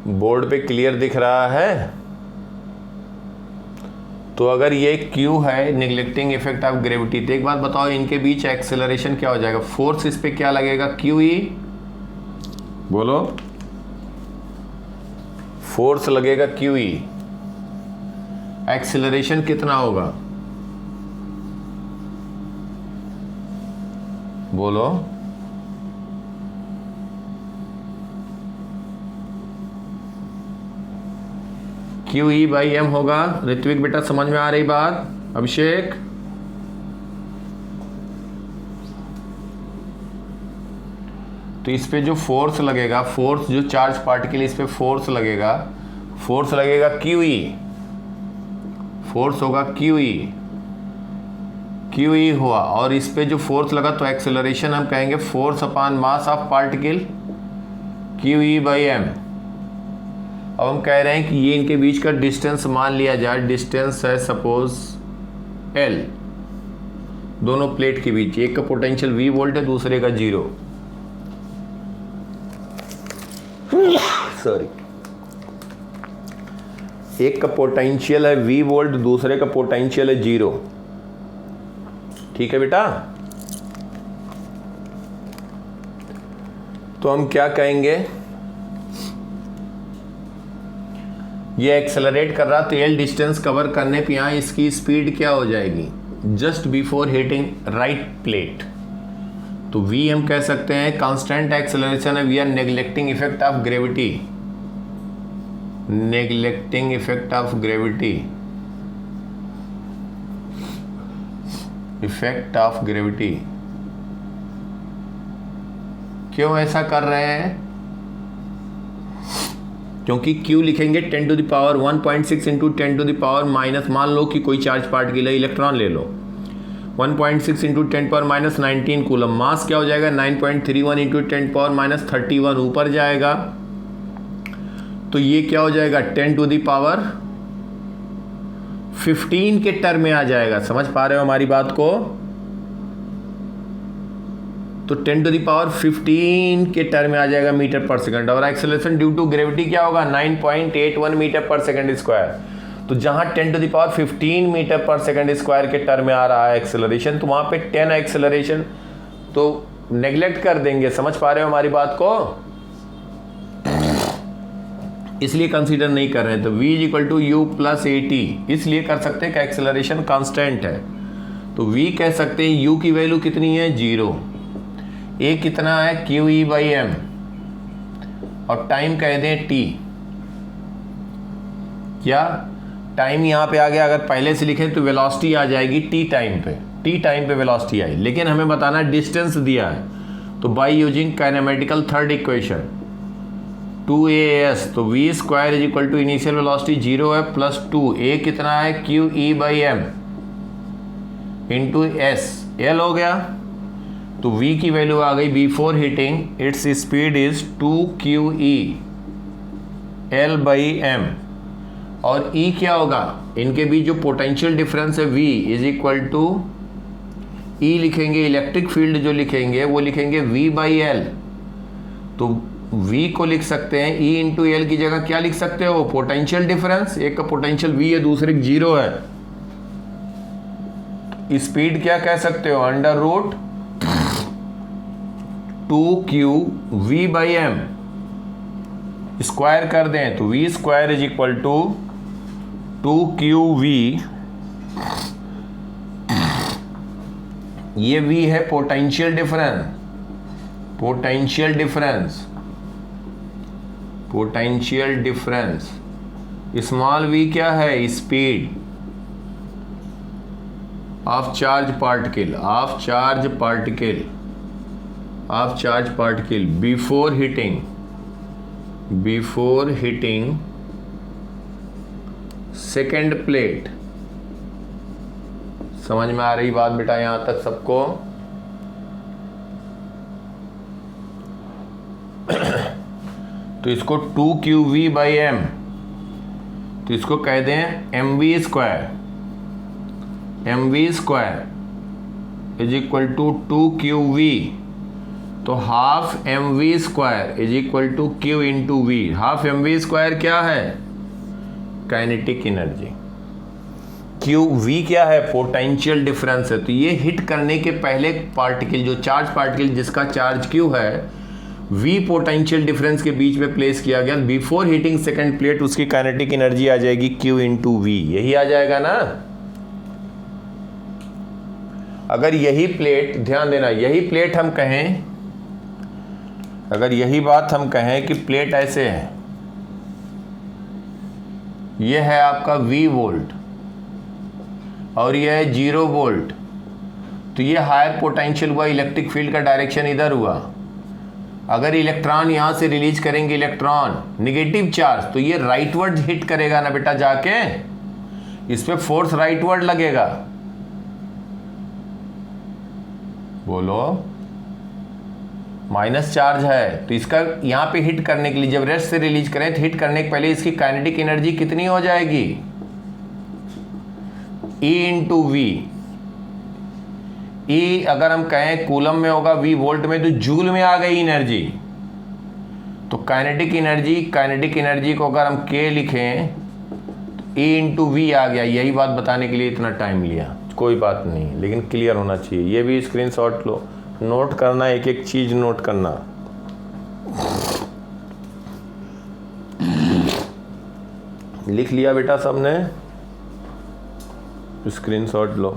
बोर्ड पे क्लियर दिख रहा है? तो अगर ये Q है, नेग्लेक्टिंग इफेक्ट ऑफ ग्रेविटी, तो एक बात बताओ, इनके बीच एक्सेलरेशन क्या हो जाएगा? फोर्स इस पे क्या लगेगा? QE, बोलो, फोर्स लगेगा QE। एक्सेलरेशन कितना होगा? बोलो, QE बाई M होगा। ऋत्विक बेटा समझ में आ रही बात? अभिषेक, तो इस पे जो फोर्स लगेगा, फोर्स जो चार्ज पार्टिकल इस पे फोर्स लगेगा QE, फोर्स होगा QE, QE हुआ, और इस पे जो फोर्स लगा तो एक्सेलरेशन हम कहेंगे force upon mass of particle QE by M। अब हम कह रहे हैं कि ये इनके बीच का डिस्टेंस मान लिया जाए, डिस्टेंस है सपोज L, दोनों प्लेट के बीच, एक का पोटेंशियल V वोल्ट है, दूसरे का 0, सॉरी, एक का पोटेंशियल है V वोल्ट, दूसरे का पोटेंशियल है 0। ठीक है बेटा? तो हम क्या कहेंगे, ये एक्सेलरेट कर रहा, तो L डिस्टेंस कवर करने पे यहाँ इसकी स्पीड क्या हो जाएगी? Just before hitting right plate, तो V हम कह सकते हैं कांस्टेंट एक्सेलरेशन है, we are neglecting effect of gravity, neglecting effect of gravity, effect of gravity. क्यों ऐसा कर रहे हैं? क्योंकि Q लिखेंगे 10 to the power 1.6 into 10 to the power minus, मान लो कि कोई चार्ज पार्टिकल है, इलेक्ट्रॉन ले लो, 1.6 into 10 power minus 19 coulomb, mass क्या हो जाएगा? 9.31 इंटू 10 पावर माइनस 31 ऊपर जाएगा, तो ये क्या हो जाएगा? 10 टू द पावर 15 के टर्म में आ जाएगा। समझ पा रहे हो हमारी बात को? तो 10 टू द पावर 15 के टर्म में आ जाएगा मीटर पर सेकंड, और एक्सेलरेशन ड्यू टू ग्रेविटी क्या होगा? 9.81 मीटर पर सेकंड स्क्वायर। तो जहां 10 टू द पावर 15 मीटर पर सेकंड स्क्वायर के टर्म में आ रहा है एक्सेलरेशन, तो वहां पे 10 एक्सेलरेशन तो नेग्लेक्ट कर देंगे। समझ पा रहे हो हमारी बात को? इसलिए कंसीडर नहीं कर रहे हैं। तो v is equal to u plus a t, इसलिए कर सकते हैं कि एक्सेलरेशन कांस्टेंट है। तो v कह सकते हैं u की वैल्यू कितनी है 0, a कितना है क्यू ई बाई एम, और टाइम कह दें t। क्या टाइम यहाँ पे आ गया, अगर पहले से लिखें तो वेलोसिटी आ जाएगी t टाइम पे वेलोसिटी आई, लेकिन हमें बताना डिस्टेंस दिया है। तो by using kinematical third equation 2as, तो v square is equal to initial velocity 0 है प्लस 2, a कितना है q e by m into s, l हो गया। तो v की वैल्यू आ गई before hitting, it's speed is 2 q e l by m, और E क्या होगा, इनके बीच जो पोटेंशियल डिफरेंस है V is equal to E लिखेंगे, इलेक्ट्रिक फील्ड जो लिखेंगे वो लिखेंगे V बाई एल। तो V को लिख सकते हैं E इंटू एल की जगह क्या लिख सकते हो, पोटेंशियल डिफरेंस, एक का पोटेंशियल V है दूसरे का 0 है। स्पीड क्या कह सकते हो, under root 2q V by m, square कर दें तो V square is equal to 2qv, ये v है पोटेंशियल डिफरेंस, स्मॉल v क्या है, speed of charge particle before hitting second plate. समझ में आ रही बात बेटा यहां तक सबको? तो इसको 2qv बाई एम, तो इसको कह दें mv square is equal to 2qv, तो half mv square is equal to q into V. Half mv square क्या है, काइनेटिक एनर्जी, क्यू वी क्या है, पोटेंशियल डिफरेंस है। तो ये हिट करने के पहले पार्टिकल, जो चार्ज पार्टिकल जिसका चार्ज क्यू है, वी पोटेंशियल डिफरेंस के बीच में प्लेस किया गया, बिफोर हिटिंग सेकंड प्लेट उसकी काइनेटिक एनर्जी आ जाएगी क्यू इंटू वी, यही आ जाएगा ना। अगर यही प्लेट, ध्यान देना, यही प्लेट हम कहें, अगर यही बात हम कहें कि प्लेट ऐसे है, यह है आपका V वोल्ट और यह है 0 वोल्ट, तो ये हायर पोटेंशियल हुआ, इलेक्ट्रिक फील्ड का डायरेक्शन इधर हुआ। अगर इलेक्ट्रॉन यहां से रिलीज करेंगे, इलेक्ट्रॉन नेगेटिव चार्ज, तो ये राइटवर्ड हिट करेगा ना बेटा, जाके इस पे फोर्स राइटवर्ड लगेगा। बोलो, माइनस चार्ज है, तो इसका यहां पे हिट करने के लिए, जब रेस्ट से रिलीज करें तो हिट करने के पहले इसकी काइनेटिक एनर्जी कितनी हो जाएगी, E इंटू वी। E अगर हम कहें कूलम में होगा, V वोल्ट में, तो जूल में आ गई एनर्जी। तो काइनेटिक एनर्जी को अगर हम K लिखें तो E इंटू वी आ गया। यही बात बताने के लिए इतना टाइम लिया, कोई बात नहीं, लेकिन क्लियर होना चाहिए। ये भी स्क्रीनशॉट लो, नोट करना, एक एक चीज नोट करना। लिख लिया बेटा सबने? स्क्रीनशॉट लो।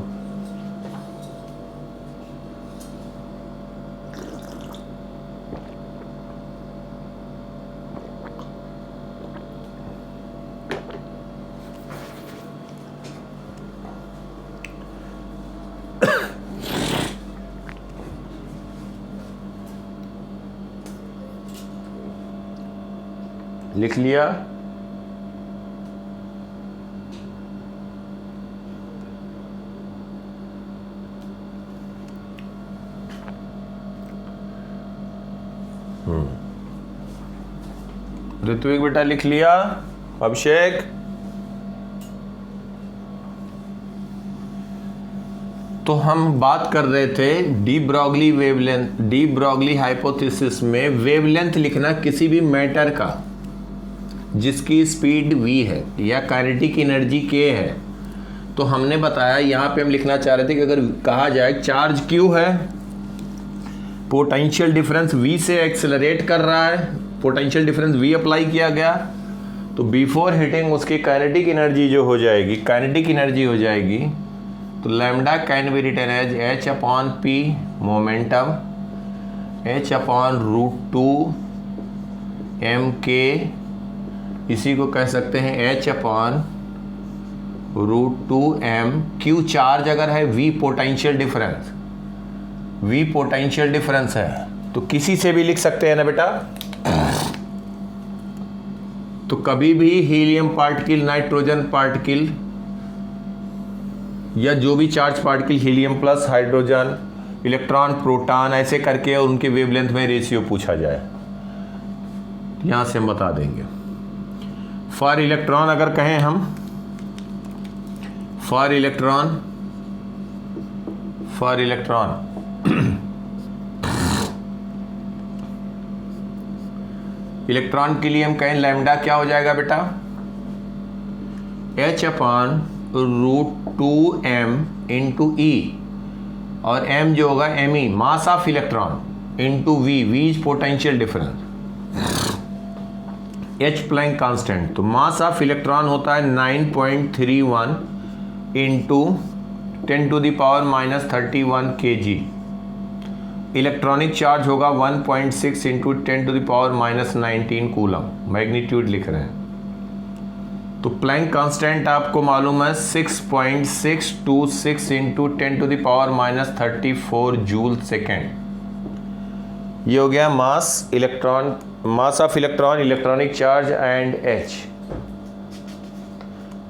लिख लिया? ऋत्विक बेटा लिख लिया? अभिषेक? तो हम बात कर रहे थे डी ब्रॉगली हाइपोथेसिस में वेवलेंथ लिखना किसी भी मैटर का जिसकी स्पीड v है या काइनेटिक एनर्जी k है। तो हमने बताया, यहाँ पे हम लिखना चाह रहे थे कि अगर कहा जाए चार्ज q है, पोटेंशियल डिफरेंस v से एक्सेलरेट कर रहा है, पोटेंशियल डिफरेंस v अप्लाई किया गया, तो बिफोर हिटिंग उसकी काइनेटिक एनर्जी जो हो जाएगी, काइनेटिक एनर्जी हो जाएगी, तो lambda can be written as H upon P momentum H upon √2 M K, इसी को कह सकते हैं H upon √2 M Q charge अगर है, V potential difference, V potential difference है, तो किसी से भी लिख सकते हैं ना बेटा। तो कभी भी हीलियम पार्टिकल, नाइट्रोजन पार्टिकल या जो भी charge particle, helium plus hydrogen, electron, proton, ऐसे करके और उनके वेवलेंथ में रेशियो पूछा जाए, यहां से हम बता देंगे। फॉर इलेक्ट्रॉन अगर कहें हम, फॉर इलेक्ट्रॉन इलेक्ट्रॉन के लिए हम कहें लैम्डा क्या हो जाएगा बेटा, h upon √2 m into E, और m जो होगा me mass of electron into v, v is potential difference, h Planck constant. तो मास ऑफ इलेक्ट्रॉन होता है 9.31 इंटू 10⁻³ kg। इलेक्ट्रॉनिक चार्ज होगा 1.6 इंटू 10⁻⁻19 कूलम, मैग्नीट्यूड लिख रहे हैं। तो प्लैंक कांस्टेंट आपको मालूम है 6.626 इंटू 10⁻34 जूल सेकेंड। ये हो गया mass electron, mass of electron, electronic charge and H.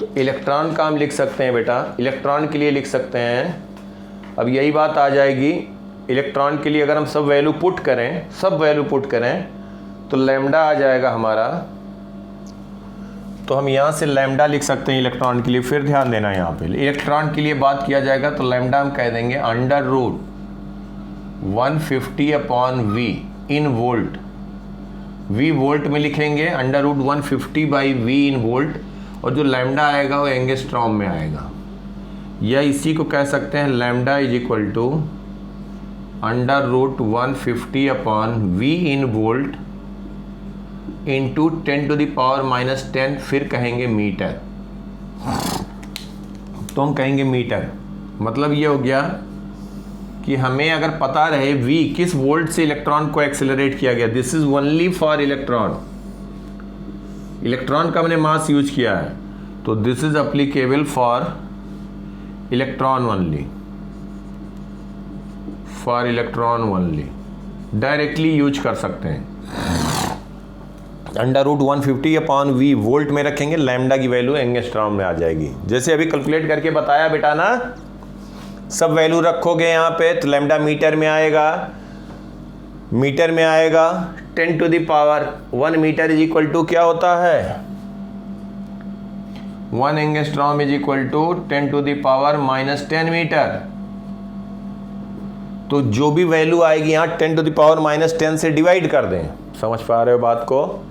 तो इलेक्ट्रॉन का हम लिख सकते हैं बेटा, इलेक्ट्रॉन के लिए लिख सकते हैं। अब यही बात आ जाएगी, इलेक्ट्रॉन के लिए अगर हम सब वैल्यू पुट करें, तो लैम्डा आ जाएगा हमारा। तो हम यहाँ से लैम्डा लिख सकते हैं इलेक्ट्रॉन के लिए। फिर ध्यान देना, यहाँ पे इलेक्ट्रॉन के लिए बात किया जाएगा तो लैम्डा हम कह देंगे √150 upon V in volt, V volt में लिखेंगे, √150/v इन वोल्ट, और जो लैम्डा आएगा वो एंगस्ट्रॉम में आएगा। या इसी को कह सकते हैं lambda is equal to √150 upon v in volt into 10⁻⁻10, फिर कहेंगे मीटर। तो हम कहेंगे मीटर, मतलब ये हो गया कि हमें अगर पता रहे v किस वोल्ट से इलेक्ट्रॉन को एक्सेलरेट किया गया, this is only for electron, electron का हमने मास यूज किया है, तो this is applicable for electron only, for electron only, directly use कर सकते हैं। √150 अपॉन v वोल्ट में रखेंगे, लैम्डा की वैल्यू एंगस्ट्रॉम में आ जाएगी। जैसे अभी कैलकुलेट करके बताया बेटा ना, सब वैल्यू रखोगे यहाँ पे तो लैम्डा मीटर में आएगा, 10⁻1 मीटर इज इक्वल टू क्या होता है, 1 angstrom is equal to 10⁻⁻10 metre. तो जो भी वैल्यू आएगी यहाँ 10⁻⁻10 से डिवाइड कर दें। समझ पा रहे हो बात को?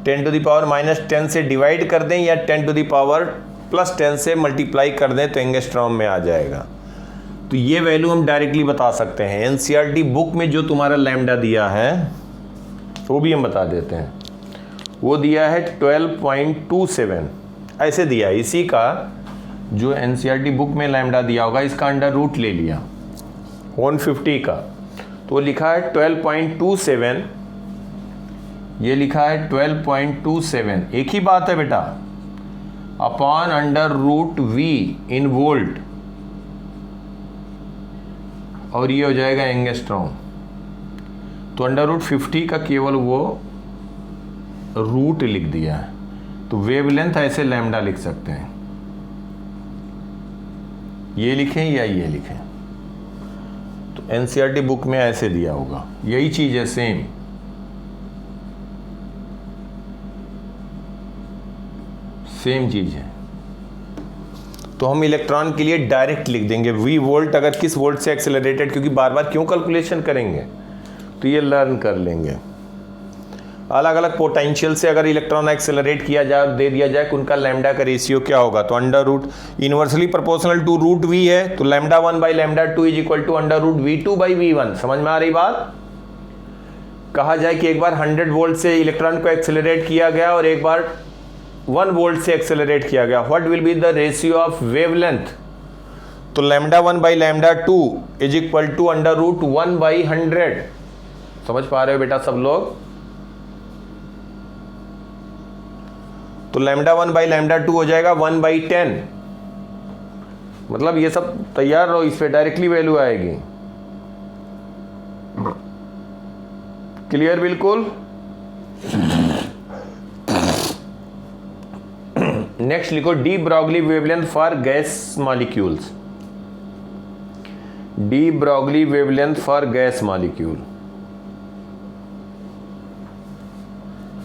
10⁻⁻10 से डिवाइड कर दें या 10⁻+10 से मल्टीप्लाई कर दें तो एंगस्ट्रॉम में आ जाएगा। तो ये वैल्यू हम डायरेक्टली बता सकते हैं। एनसीईआरटी बुक में जो तुम्हारा लैम्डा दिया है वो भी हम बता देते हैं। वो दिया है 12.27, ऐसे दिया है। इसी का जो एनसीईआरटी बुक में लैम्डा दिया होगा इसका अंडर रूट ले लिया 150 का, तो वो लिखा है 12.27, ये लिखा है 12.27, एक ही बात है बेटा, upon under root V in volt, और ये हो जाएगा एंगस्ट्रॉम। तो अंडर रूट 50 का केवल वो रूट लिख दिया है, तो वेवलेंथ ऐसे लैम्डा लिख सकते हैं, ये लिखें या ये लिखें। तो एनसीईआरटी बुक में ऐसे दिया होगा, यही चीज है, सेम चीज है। तो हम इलेक्ट्रॉन के लिए डायरेक्ट लिख देंगे v वोल्ट, अगर किस वोल्ट से एक्सेलरेटेड, क्योंकि बार बार क्यों कैलकुलेशन करेंगे, तो ये लर्न कर लेंगे। अलग अलग पोटेंशियल से अगर इलेक्ट्रॉन एक्सेलरेट किया जाए, दे दिया जाए कि उनका लैम्डा का रेशियो क्या होगा, तो under root inversely proportional to root V है, तो λ1/λ2 is equal to under root v2/v1। समझ में आ रही बात? कहा जाए कि एक बार 100 वोल्ट से इलेक्ट्रॉन को एक्सेलरेट किया गया और एक बार 1 वोल्ट से एक्सेलरेट किया गया, what will be the ratio of wavelength? तो λ1/λ2 इज इक्वल टू √1/100। समझ पा रहे हो बेटा सब लोग? तो λ1/λ2 हो जाएगा 1/10। मतलब ये सब तैयार रहो, इस पे डायरेक्टली वैल्यू आएगी। क्लियर बिल्कुल? नेक्स्ट लिखो de Broglie wavelength for gas molecules. De Broglie wavelength for gas molecule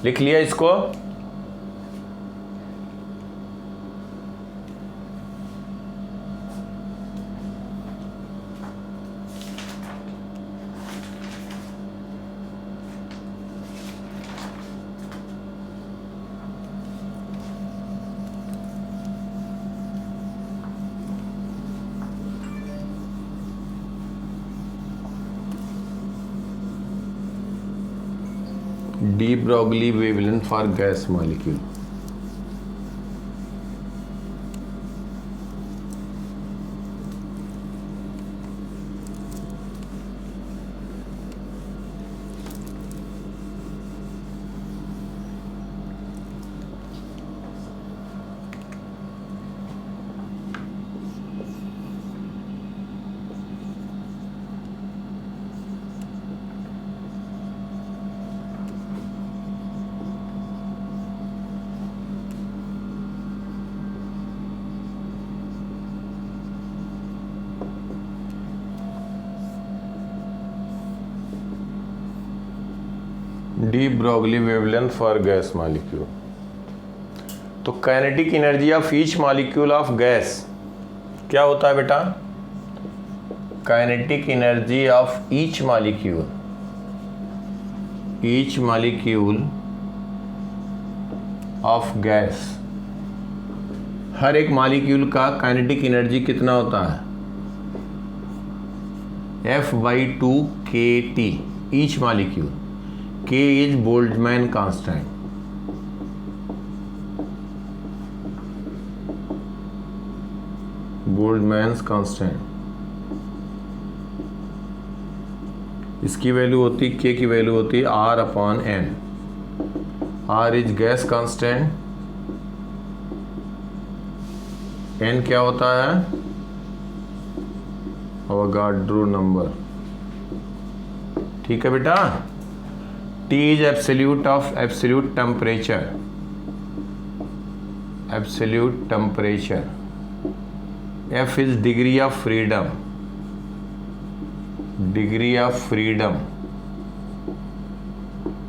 लिख लिया इसको? de Broglie wavelength for gas molecule. De Broglie wavelength for gas molecule. तो kinetic energy of each molecule of gas क्या होता है बेटा? Kinetic energy of each molecule of gas, हर एक मॉलिक्यूल का काइनेटिक एनर्जी कितना होता है? F/2kT each molecule. K is Boltzmann constant. Boltzmann's constant. इसकी वैल्यू होती, K की वैल्यू होती R/N। R is gas constant, N क्या होता है? Avogadro number. ठीक है बेटा? T is absolute of absolute temperature. F is degree of freedom.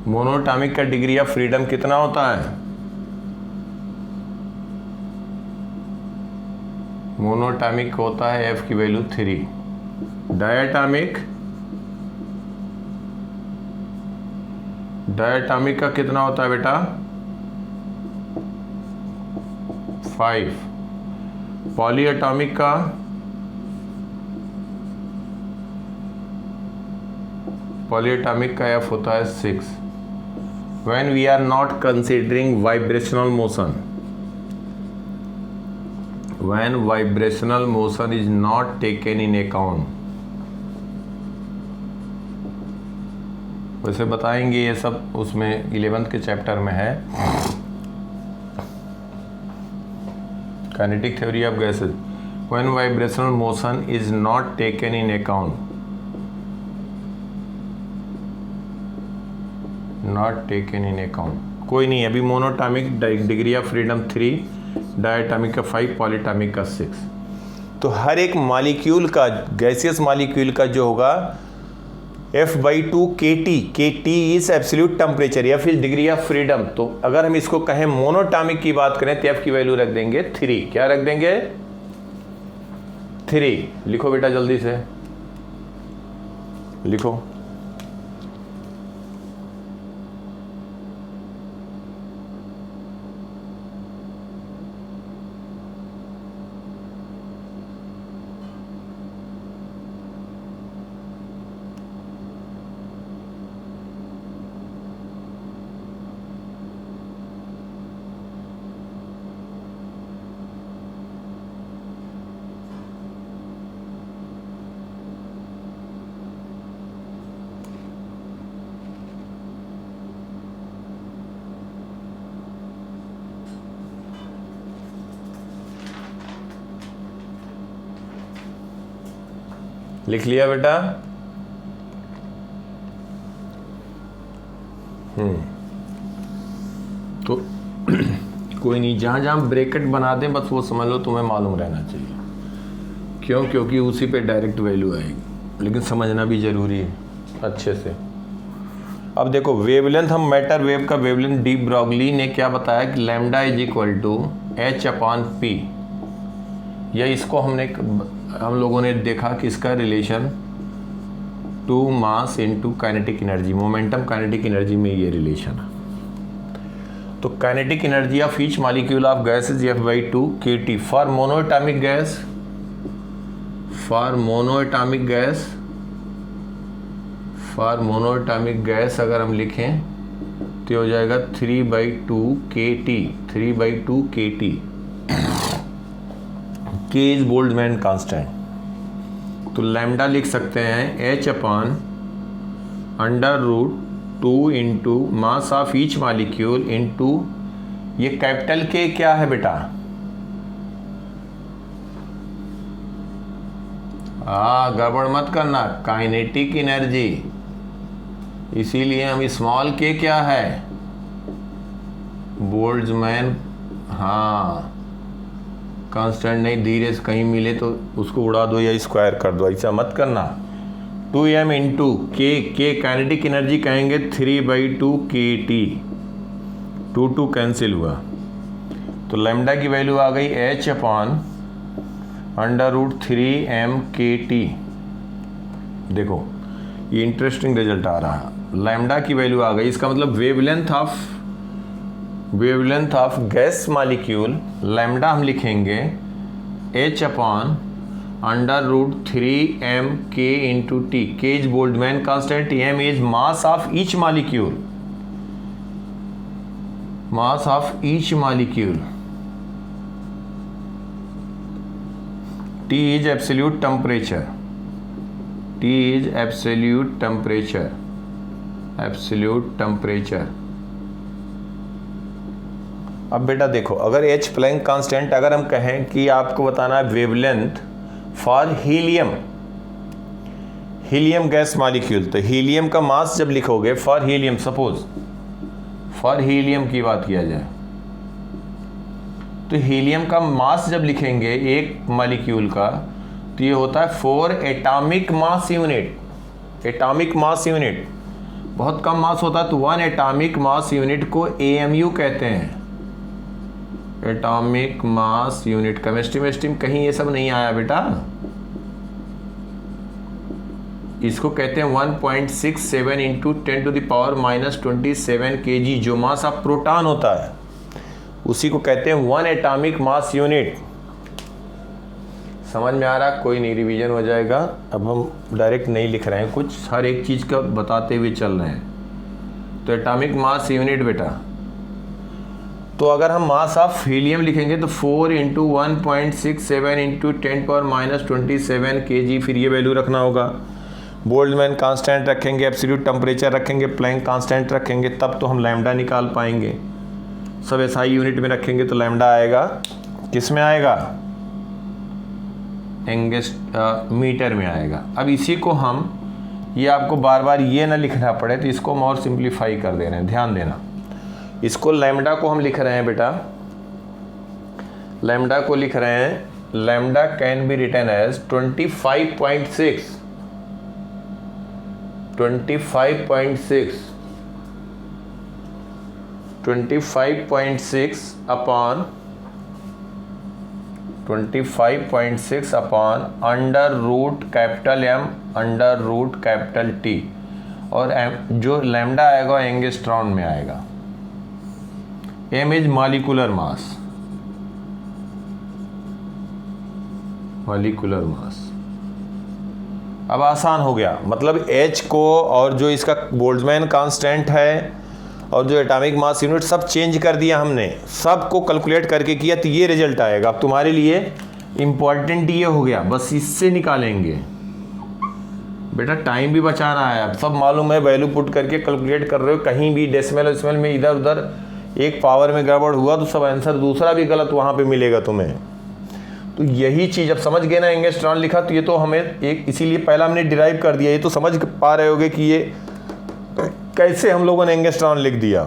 Monoatomic का डिग्री ऑफ फ्रीडम कितना होता है? मोनोटॉमिक होता है F की वैल्यू 3। डायटॉमिक का कितना होता है बेटा? 5। पॉलीएटॉमिक का F होता है 6। When we are not considering vibrational motion, when vibrational motion is not taken in account, वैसे बताएंगे ये सब उसमें 11th के चैप्टर में है, kinetic theory of gases. When vibrational motion is not taken in account, कोई नहीं, अभी monoatomic degree of freedom 3, diatomic का 5, पॉलीटॉमिक का 6। तो हर एक मॉलिक्यूल का, गैसियस मॉलिक्यूल का जो होगा F/2kT, kT is absolute temperature, F is degree of freedom. तो अगर हम इसको कहें मोनोटॉमिक की बात करें तो F की वैल्यू रख देंगे 3। क्या रख देंगे? 3। लिखो बेटा जल्दी से लिखो। लिख लिया बेटा? तो कोई नहीं, जहाँ जहाँ ब्रैकेट बना दें बस वो समझ लो, तुम्हें मालूम रहना चाहिए। क्यों? क्योंकि उसी पे डायरेक्ट वैल्यू आएगी, लेकिन समझना भी ज़रूरी है अच्छे से। अब देखो वेवलेंथ, हम मैटर वेव का वेवलेंथ डी ब्रॉगली ने क्या बताया कि lambda is equal to h/p। या इसको हम लोगों ने देखा कि इसका relation to mass into kinetic energy, momentum kinetic energy में ये रिलेशन है। तो kinetic energy of each molecule of gas is F/2 kT for monoatomic gas. For monoatomic gas अगर हम लिखें तो हो जाएगा 3/2 kT। 3/2 kT। K is Boltzmann constant. तो लैम्डा लिख सकते हैं h/√2 into mass of each molecule into ये कैपिटल K क्या है बेटा? गड़बड़ मत करना, काइनेटिक एनर्जी। इसीलिए हम स्मॉल k क्या है? बोल्ट्जमैन। हाँ, कांस्टेंट नहीं, धीरे से कहीं मिले तो उसको उड़ा दो या स्क्वायर कर दो, ऐसा मत करना। 2m इंटू के काइनेटिक एनर्जी कहेंगे 3/2 kT। 2 कैंसिल हुआ तो लैम्डा की वैल्यू आ गई h/√3m kT। देखो ये इंटरेस्टिंग रिजल्ट आ रहा है, लैम्डा की वैल्यू आ गई। इसका मतलब wavelength of gas molecule lambda हम लिखेंगे h/√3m k इंटू टी। के is Boltzmann constant, m is mass of each molecule. Mass of each molecule. T is absolute temperature. T is absolute temperature. Absolute temperature. अब बेटा देखो, अगर H Planck constant अगर हम कहें कि आपको बताना है wavelength for helium gas molecule, तो हीलियम का मास जब लिखोगे for helium, suppose for helium की बात किया जाए तो हीलियम का मास जब लिखेंगे एक मॉलिक्यूल का तो ये होता है 4 atomic mass unit. Atomic mass unit बहुत कम मास होता है तो 1 एटॉमिक मास यूनिट को AMU कहते हैं, एटॉमिक मास यूनिट। केमिस्ट्री में कहीं ये सब नहीं आया बेटा। इसको कहते हैं 1.67 इंटू 10⁻⁻27 kg, जो मास ऑफ प्रोटॉन होता है उसी को कहते हैं 1 एटॉमिक मास यूनिट। समझ में आ रहा? कोई नहीं, रिवीजन हो जाएगा। अब हम डायरेक्ट नहीं लिख रहे हैं कुछ, हर एक चीज़ का बताते हुए चल रहे हैं। तो एटॉमिक मास यूनिट बेटा, तो अगर हम मास ऑफ हीलियम लिखेंगे तो 4 इंटू 1.67 इंटू 10⁻⁻27 kg, फिर ये वैल्यू रखना होगा। बोल्ट्जमैन कांस्टेंट रखेंगे, एब्सोल्यूट टेम्परेचर रखेंगे, प्लैंक कांस्टेंट रखेंगे, तब तो हम लैम्डा निकाल पाएंगे। सब SI यूनिट में रखेंगे तो लैम्डा आएगा, किस में आएगा? मीटर में आएगा। अब इसी को हम, ये आपको बार बार ये ना लिखना पड़े तो इसको हम और सिंप्लीफाई कर दे रहे हैं, ध्यान देना। इसको लैम्डा को हम लिख रहे हैं बेटा, लैम्डा को लिख रहे हैं, lambda can be written as 25.6 upon √M/√T, और जो लैम्डा आएगा एंगस्ट्रॉन में आएगा। M is molecular mass. Molecular mass अब आसान हो गया, मतलब H को और जो इसका बोल्ट्जमैन कांस्टेंट है और जो एटॉमिक मास यूनिट सब चेंज कर दिया हमने, सब को कैलकुलेट करके किया तो ये रिजल्ट आएगा। अब तुम्हारे लिए इम्पॉर्टेंट ये हो गया, बस इससे निकालेंगे बेटा, टाइम भी बचाना है। अब सब मालूम है, वैल्यू पुट करके कैलकुलेट कर रहे हो, कहीं भी डेसिमल वेसिमल में इधर उधर एक पावर में गड़बड़ हुआ तो सब आंसर दूसरा भी गलत वहाँ पे मिलेगा तुम्हें। तो यही चीज़ अब समझ गए ना, एंगस्ट्रॉन लिखा तो ये तो हमें एक इसीलिए पहला हमने डिराइव कर दिया, ये तो समझ पा रहे होगे कि ये कैसे हम लोगों ने एंगस्ट्रॉन लिख दिया।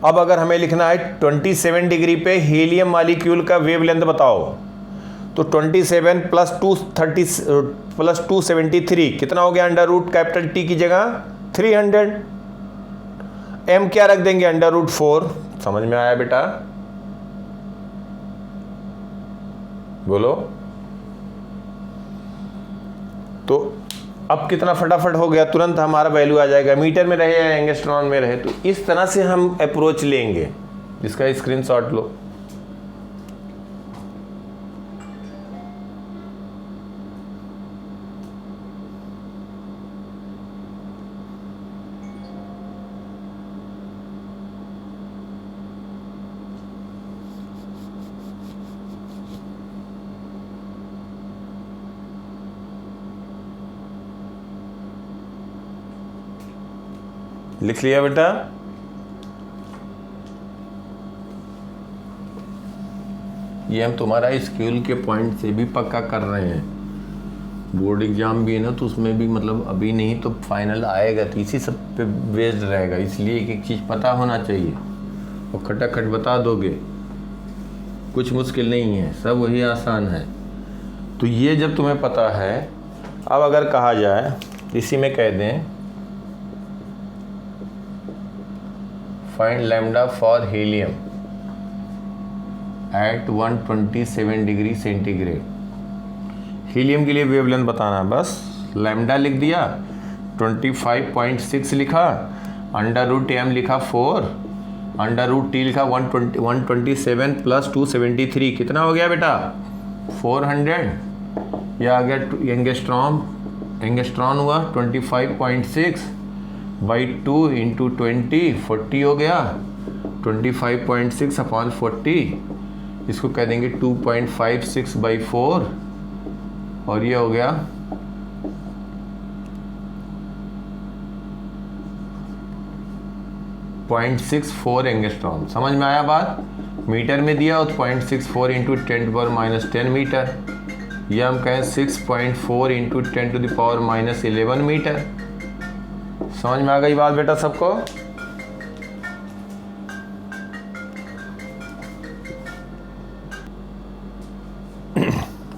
अब अगर हमें लिखना है 27 डिग्री पे हीलियम मॉलिक्यूल का वेवलेंथ बताओ, तो 27 प्लस 273 कितना हो गया, अंडर रूट कैपिटल टी की जगह 300, एम क्या रख देंगे, अंडर रूट 4। समझ में आया बेटा, बोलो। तो अब कितना फटाफट हो गया, तुरंत हमारा वैल्यू आ जाएगा, मीटर में रहे या एंगस्ट्रॉन में रहे। तो इस तरह से हम अप्रोच लेंगे, इसका स्क्रीनशॉट लो। लिख लिया बेटा? ये हम तुम्हारा स्कूल के पॉइंट से भी पक्का कर रहे हैं, बोर्ड एग्जाम भी है ना, तो उसमें भी मतलब अभी नहीं तो फाइनल आएगा, तो इसी सब पे बेस्ड रहेगा, इसलिए एक एक चीज़ पता होना चाहिए और खटाखट बता दोगे, कुछ मुश्किल नहीं है, सब वही आसान है। तो ये जब तुम्हें पता है, अब अगर कहा जाए इसी में कह दें find lambda for helium at 127 degree centigrade, helium के लिए वेवलेंथ बताना, बस लैम्डा लिख दिया, 25.6 लिखा, अंडर रूट एम लिखा 4, अंडर रूट टी लिखा 127 प्लस 273 कितना हो गया बेटा, 400। यह आ गया एंगस्ट्रॉन हुआ 25.6 बाई 2 इंटू 20, 40 हो गया, 25.6 अपॉन 40, इसको कह देंगे 2.56 बाई 4, और ये हो गया 0.64 एंगस्ट्रॉन। समझ में आया बात? मीटर में दिया तो 0.64 इंटू 10⁻10 मीटर, या हम कहें 6.4 इंटू 10⁻11 मीटर। समझ में आ गई बात बेटा सबको?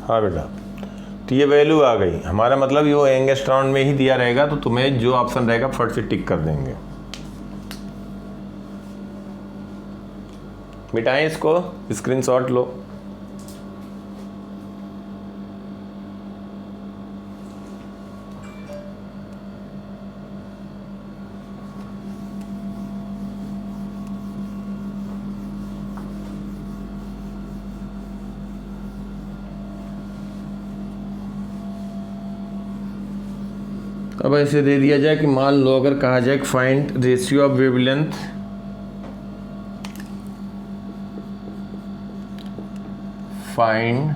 हाँ बेटा, तो ये वैल्यू आ गई, हमारा मतलब ये एंगस्ट्रॉन में ही दिया रहेगा, तो तुम्हें जो ऑप्शन रहेगा फट से टिक कर देंगे। मिटाएं इसको, स्क्रीनशॉट लो। अब ऐसे दे दिया जाए कि मान लो अगर कहा जाए कि find ratio of wavelength find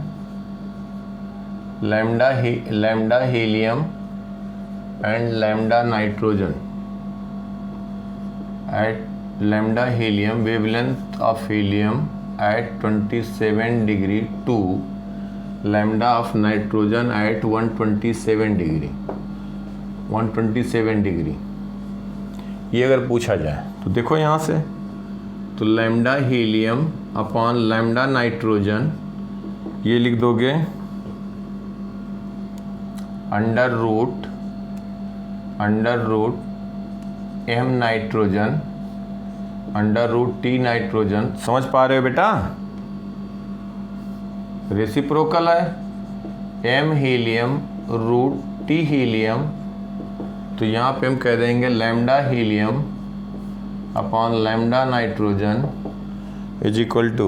lambda helium and lambda nitrogen at lambda helium wavelength of helium at 27 degree to lambda of nitrogen at 127 degree. ये अगर पूछा जाए तो देखो यहाँ से, तो lambda helium upon lambda nitrogen, ये लिख दोगे under root M nitrogen under root T nitrogen. समझ पा रहे हो बेटा? रेसिप्रोकल है, M helium root T helium, तो यहाँ पे हम कह देंगे lambda helium upon lambda nitrogen is equal to,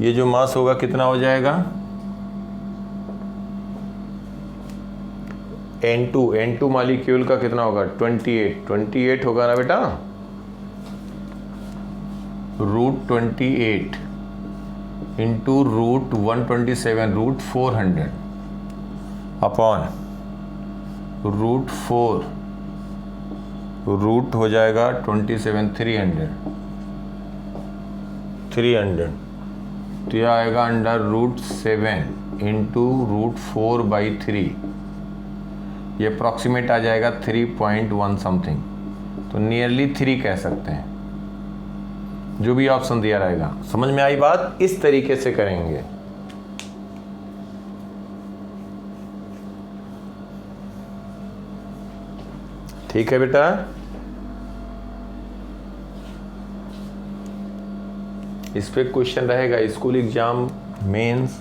ये जो मास होगा कितना हो जाएगा, N2 मॉलिक्यूल का कितना होगा, 28 होगा ना बेटा, root 28 into root 127 root 400 upon root 4 root हो जाएगा 27 300 तो यह आएगा √7 इंटू √4/3, ये अप्रॉक्सीमेट आ जाएगा 3.1 समथिंग, तो नियरली 3 कह सकते हैं, जो भी ऑप्शन दिया रहेगा। समझ में आई बात? इस तरीके से करेंगे। ठीक है बेटा, इस पे क्वेश्चन रहेगा स्कूल एग्जाम मेंस,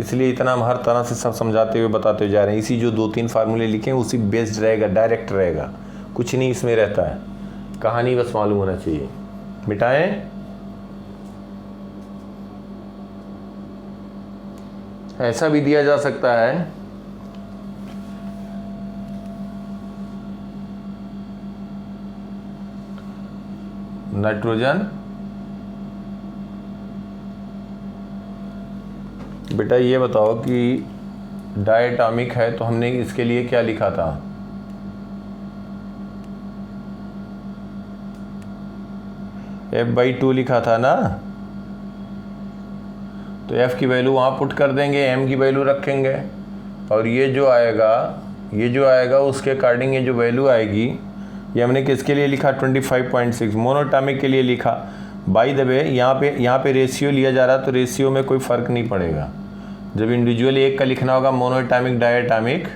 इसलिए इतना हम हर तरह से सब समझाते हुए बताते जा रहे हैं। इसी जो 2-3 फार्मूले लिखे हैं उसी बेस्ड रहेगा, डायरेक्ट रहेगा, कुछ नहीं इसमें रहता है, कहानी बस मालूम होना चाहिए। मिटाएं, ऐसा भी दिया जा सकता है नाइट्रोजन। बेटा ये बताओ कि डायटॉमिक है तो हमने इसके लिए क्या लिखा था? F/2 लिखा था ना, तो F की वैल्यू वहाँ पुट कर देंगे, M की वैल्यू रखेंगे, और ये जो आएगा उसके अकॉर्डिंग ये जो वैल्यू आएगी, ये हमने किसके लिए लिखा? 25.6 मोनोटॉमिक के लिए लिखा। बाय द वे यहाँ पे रेशियो लिया जा रहा है, तो रेशियो में कोई फ़र्क नहीं पड़ेगा। जब इंडिविजुअली एक का लिखना होगा, मोनोटॉमिक डायटॉमिक,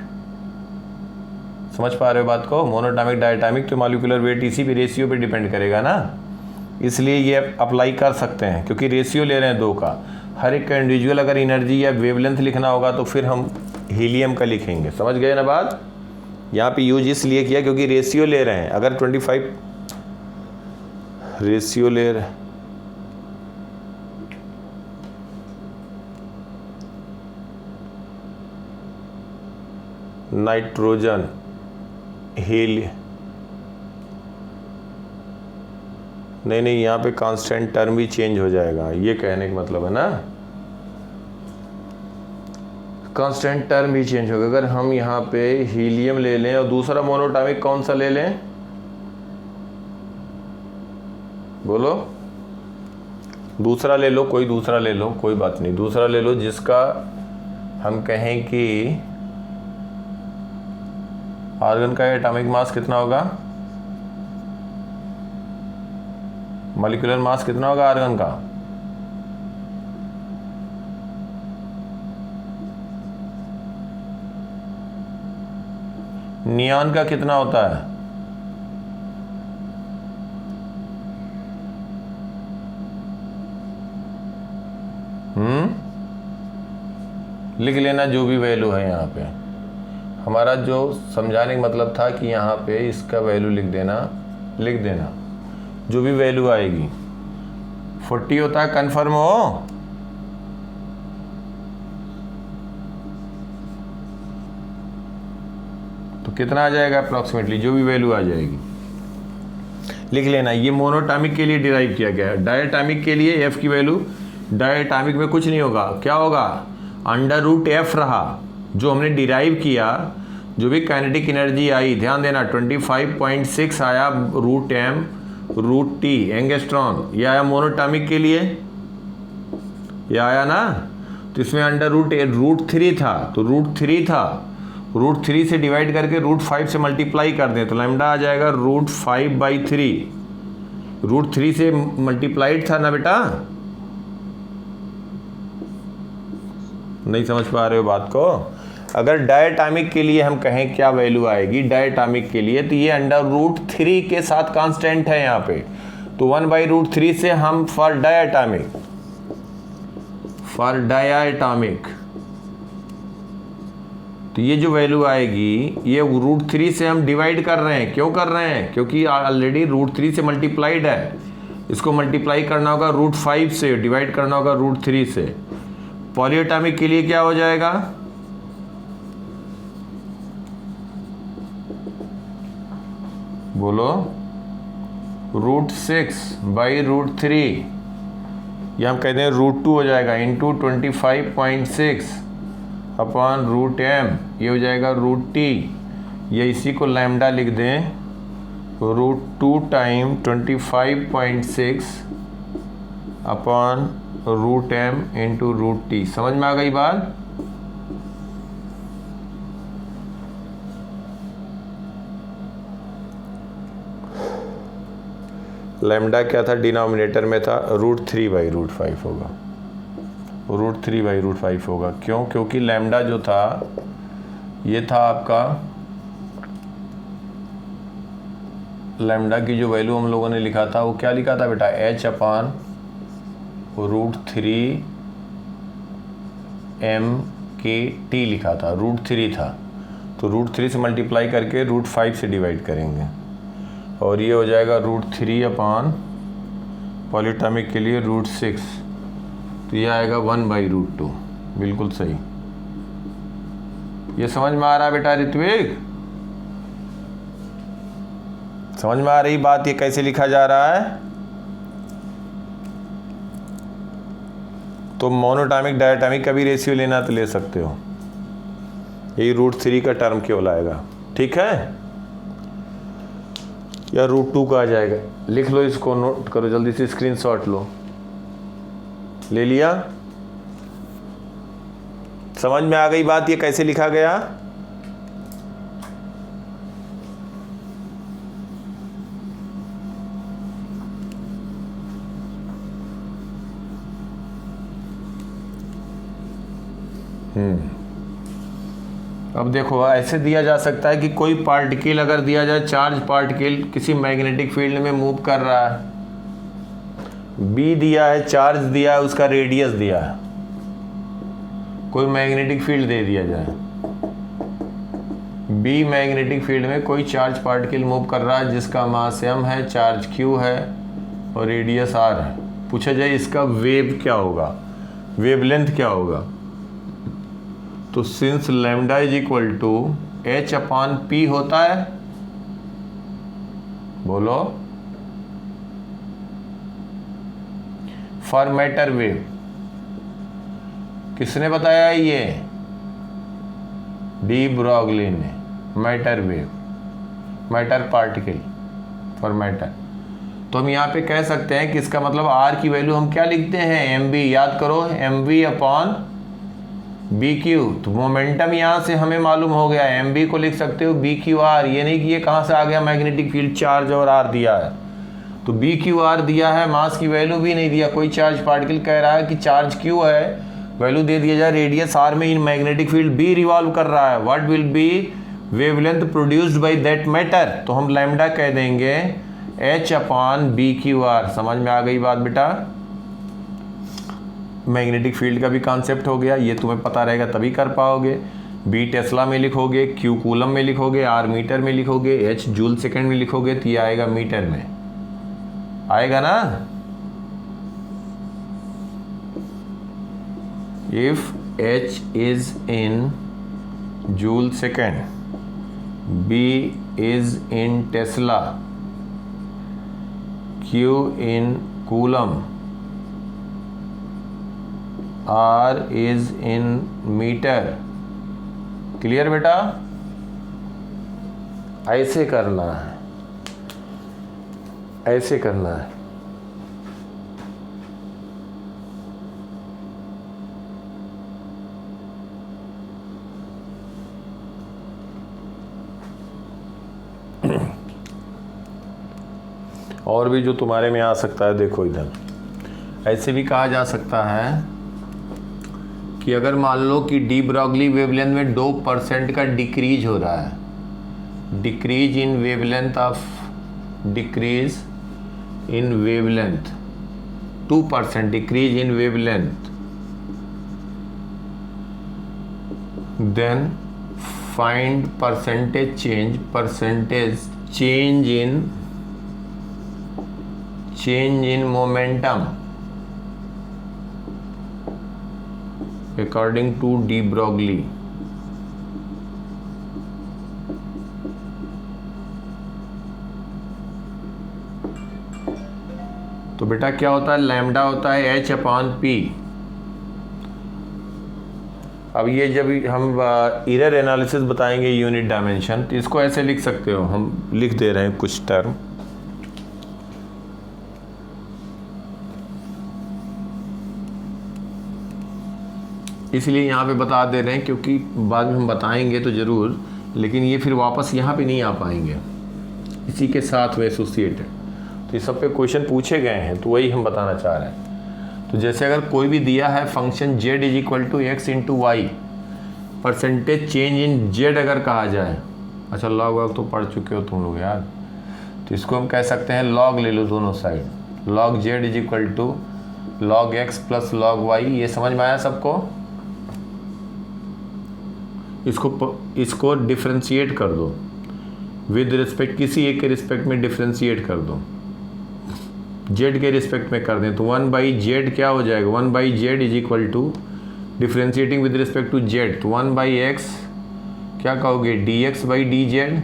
समझ पा रहे हो बात को? मोनोटॉमिक डायटॉमिक, तो मॉलिक्यूलर वेट इसी पे रेशियो पे डिपेंड करेगा ना, इसलिए ये अप्लाई कर सकते हैं क्योंकि रेशियो ले रहे हैं 2 का। हर एक का इंडिविजुअल अगर एनर्जी या वेवलेंथ लिखना होगा तो फिर हम हीलियम का लिखेंगे। समझ गए ना बात? यहाँ पे यूज इसलिए किया क्योंकि रेशियो ले रहे हैं। अगर 25 रेशियो ले रहे, नाइट्रोजन हीलियम, नहीं यहाँ पे कांस्टेंट टर्म भी चेंज हो जाएगा, ये कहने का मतलब है ना, कांस्टेंट टर्म भी चेंज होगा। अगर हम यहाँ पे हीलियम ले लें और दूसरा मोनोटॉमिक कौन सा ले लें? बोलो, दूसरा ले लो, कोई दूसरा ले लो, कोई बात नहीं, दूसरा ले लो जिसका हम कहें कि आर्गन का एटॉमिक मास कितना होगा, मॉलिक्यूलर मास कितना होगा आर्गन का? नियॉन का कितना होता है? लिख लेना जो भी वैल्यू है यहाँ पे। हमारा जो समझाने का मतलब था कि यहाँ पे इसका वैल्यू लिख देना जो भी वैल्यू आएगी। 40 होता है, कन्फर्म हो? तो कितना आ जाएगा अप्रॉक्सीमेटली, जो भी वैल्यू आ जाएगी लिख लेना। ये मोनोटॉमिक के लिए डिराइव किया गया है। डायटॉमिक के लिए एफ की वैल्यू, डायटॉमिक में कुछ नहीं होगा, क्या होगा? √F रहा, जो हमने डिराइव किया, जो भी काइनेटिक एनर्जी आई, ध्यान देना 25.6 आया √M√T एंगस्ट्रॉन, ये आया मोनोटॉमिक के लिए, ये आया ना। तो इसमें √3 था, तो √3 था, √3 से डिवाइड करके √5 से मल्टीप्लाई कर दें तो लैम्डा आ जाएगा √5/3। √3 से मल्टीप्लाइड था ना बेटा, नहीं समझ पा रहे हो बात को? अगर डायटॉमिक के लिए हम कहें क्या वैल्यू आएगी डायटॉमिक के लिए, तो ये √3 के साथ कांस्टेंट है यहाँ पे, तो 1/√3 से हम फॉर डायटॉमिक, तो ये जो वैल्यू आएगी ये √3 से हम डिवाइड कर रहे हैं। क्यों कर रहे हैं? क्योंकि ऑलरेडी √3 से मल्टीप्लाइड है, इसको मल्टीप्लाई करना होगा √5 से, डिवाइड करना होगा √3 से। पॉलीएटॉमिक के लिए क्या हो जाएगा? बोलो, √6/√3, ये हम कहते हैं √2 हो जाएगा, इंटू 25.6 अपॉन √M, ये हो जाएगा √T, ये इसी को लैम्डा लिख दें, √2 time 25.6 upon root M into root T. समझ में आ गई बात? लैम्डा क्या था डिनोमिनेटर में था, √3/√5 होगा, √3/√5 होगा। क्यों? क्योंकि लैम्डा जो था ये था आपका, लैम्डा की जो वैल्यू हम लोगों ने लिखा था वो क्या लिखा था बेटा, h/√3m/k/t लिखा था, √3 था, तो √3 से मल्टीप्लाई करके √5 से डिवाइड करेंगे और ये हो जाएगा √3 पॉलीटॉमिक के लिए √6, तो ये आएगा 1/√2। बिल्कुल सही। ये समझ में आ रहा है बेटा ऋत्विक? समझ में आ रही बात ये कैसे लिखा जा रहा है? तो मोनोटॉमिक डायटॉमिक का भी रेशियो लेना तो ले सकते हो, यही √3 का टर्म केवल आएगा, ठीक है, या √2 का आ जाएगा। लिख लो इसको, नोट करो जल्दी से, स्क्रीनशॉट लो। ले लिया? समझ में आ गई बात ये कैसे लिखा गया? अब देखो ऐसे दिया जा सकता है कि कोई पार्टिकल अगर दिया जाए, चार्ज पार्टिकल किसी मैग्नेटिक फील्ड में मूव कर रहा है, बी दिया है, चार्ज दिया है, उसका रेडियस दिया है, कोई मैग्नेटिक फील्ड दे दिया जाए, बी मैग्नेटिक फील्ड में कोई चार्ज पार्टिकल मूव कर रहा है जिसका मास m है, चार्ज q है और रेडियस r है। पूछा जाए इसका वेव क्या होगा, वेवलेंथ क्या होगा, तो since lambda is equal to h/p होता है, बोलो, फॉर मैटर वेव। किसने बताया ये? डी ब्रॉगली ने। Matter wave, matter particle for matter. तो हम यहाँ पे कह सकते हैं कि इसका मतलब r की वैल्यू हम क्या लिखते हैं, mv। याद करो, mv/bq। तो मोमेंटम यहाँ से हमें मालूम हो गया, mv को लिख सकते हो bqr। ये नहीं कि ये कहाँ से आ गया, मैग्नेटिक फील्ड चार्ज और r दिया है तो bqr दिया है, मास की वैल्यू भी नहीं दिया। कोई चार्ज पार्टिकल कह रहा है कि चार्ज q है, वैल्यू दे दिया जाए रेडियस r में, in magnetic field b revolve कर रहा है, what will B wavelength produced by that matter, तो हम लैम्डा कह देंगे h/bqr। समझ में आ गई बात बेटा? मैग्नेटिक फील्ड का भी कॉन्सेप्ट हो गया, ये तुम्हें पता रहेगा तभी कर पाओगे। बी टेस्ला में लिखोगे, क्यू कूलम में लिखोगे, आर मीटर में लिखोगे, एच जूल सेकेंड में लिखोगे तो ये आएगा मीटर में, आएगा ना। If H is in joule second, B is in tesla, Q in coulomb, R is in metre. Clear बेटा? ऐसे करना है, ऐसे करना है। और भी जो तुम्हारे में आ सकता है, देखो इधर ऐसे भी कहा जा सकता है कि अगर मान लो कि डी ब्रॉगली वेवलेंथ में 2% का डिक्रीज हो रहा है, decrease in wavelength of, decrease in wavelength 2% decrease in wavelength, then find percentage change in momentum according to de Broglie। तो बेटा क्या होता है, लैम्डा होता है h/p। अब ये जब हम एरर एनालिसिस बताएंगे यूनिट डायमेंशन, तो इसको ऐसे लिख सकते हो, हम लिख दे रहे हैं कुछ टर्म। इसलिए यहाँ पे बता दे रहे हैं, क्योंकि बाद में हम बताएंगे तो ज़रूर, लेकिन ये फिर वापस यहाँ पे नहीं आ पाएंगे, इसी के साथ में एसोसिएटेड। तो ये सब पे क्वेश्चन पूछे गए हैं, तो वही हम बताना चाह रहे हैं। तो जैसे अगर कोई भी दिया है function z is equal to X into Y, percentage change in z अगर कहा जाए, अच्छा लॉग वॉग तो पढ़ चुके हो तुम लोग यार, तो इसको हम कह सकते हैं लॉग ले लो दोनों side, log z is equal to log x plus log y। ये समझ में आया सबको? इसको डिफ्रेंशिएट कर दो विद रिस्पेक्ट, किसी एक के रिस्पेक्ट में डिफ्रेंशिएट कर दो, z के रिस्पेक्ट में कर दें तो 1/z क्या हो जाएगा, 1/z is equal to differentiating with respect to z, तो 1/x क्या कहोगे, dx/dz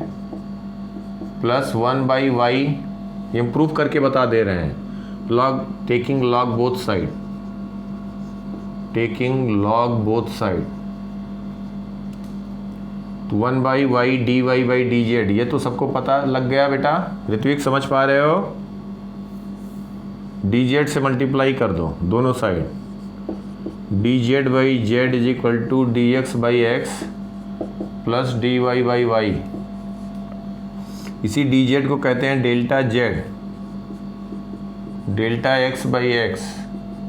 प्लस 1/y। ये हम प्रूफ करके बता दे रहे हैं, log taking log both side, taking log both side, तो 1/y dy/dz। ये तो सबको पता लग गया बेटा, ऋत्विक समझ पा रहे हो? dz से मल्टीप्लाई कर दो दोनों side, dz/z is equal to dx/x plus dy/y। इसी dz को कहते हैं delta z, delta x/x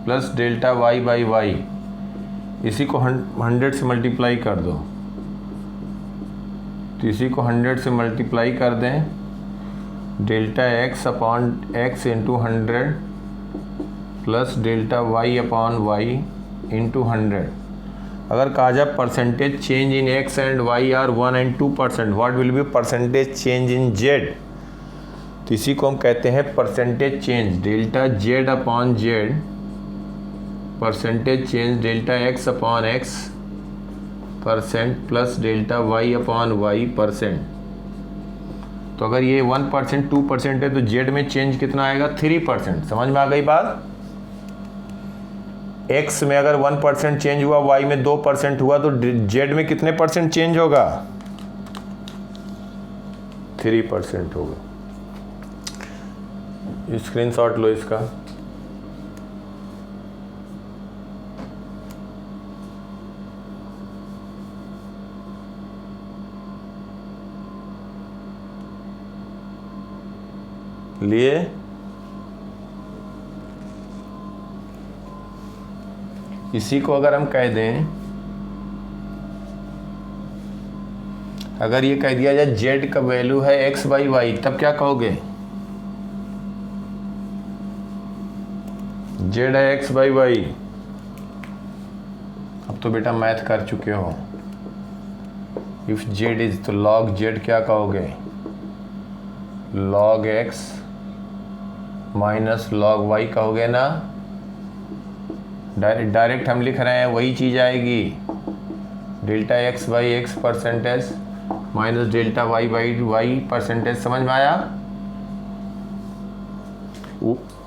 plus delta y/y। इसी को 100 से मल्टीप्लाई कर दो, तो इसी को 100 से मल्टीप्लाई कर दें, delta x upon x into 100 plus delta y upon y into 100। अगर कहा जाए percentage change in x and y are 1 and 2%, what will be percentage change in z? तो इसी को हम कहते हैं percentage change, delta z upon z, percentage change delta x upon x percent plus delta y upon y percent. तो अगर ये 1%, 2% है तो z में चेंज कितना आएगा, 3%। समझ में आ गई बात? x में अगर 1% चेंज हुआ, y में 2% हुआ, तो z में कितने परसेंट चेंज होगा, 3% होगा। स्क्रीनशॉट लो इसका। लिए इसी को अगर हम कह दें, अगर ये कह दिया जाए z का वैल्यू है x/y, तब क्या कहोगे, z है x/y। अब तो बेटा मैथ कर चुके हो, इफ z इज, तो log z क्या कहोगे, log x minus log y कहोगे ना, डायरेक्ट हम लिख रहे हैं वही चीज़ आएगी, delta x/x percentage minus delta y/y percentage. समझ में आया?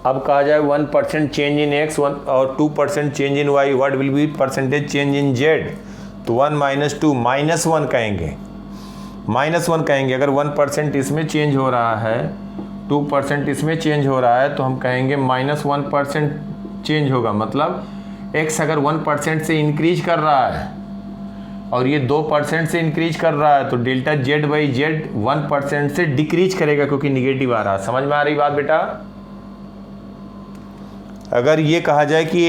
अब कहा जाए 1% चेंज इन x और 2% change in y, what will be percentage change in z? तो 1 - 2 -1 कहेंगे, -1 कहेंगे। अगर 1% इसमें चेंज हो रहा है, 2% इसमें चेंज हो रहा है, तो हम कहेंगे -1% चेंज होगा। मतलब x अगर 1% से इंक्रीज कर रहा है और ये 2% से इंक्रीज कर रहा है, तो डेल्टा z/z 1% से डिक्रीज करेगा, क्योंकि निगेटिव आ रहा है। समझ में आ रही बात बेटा? अगर ये कहा जाए कि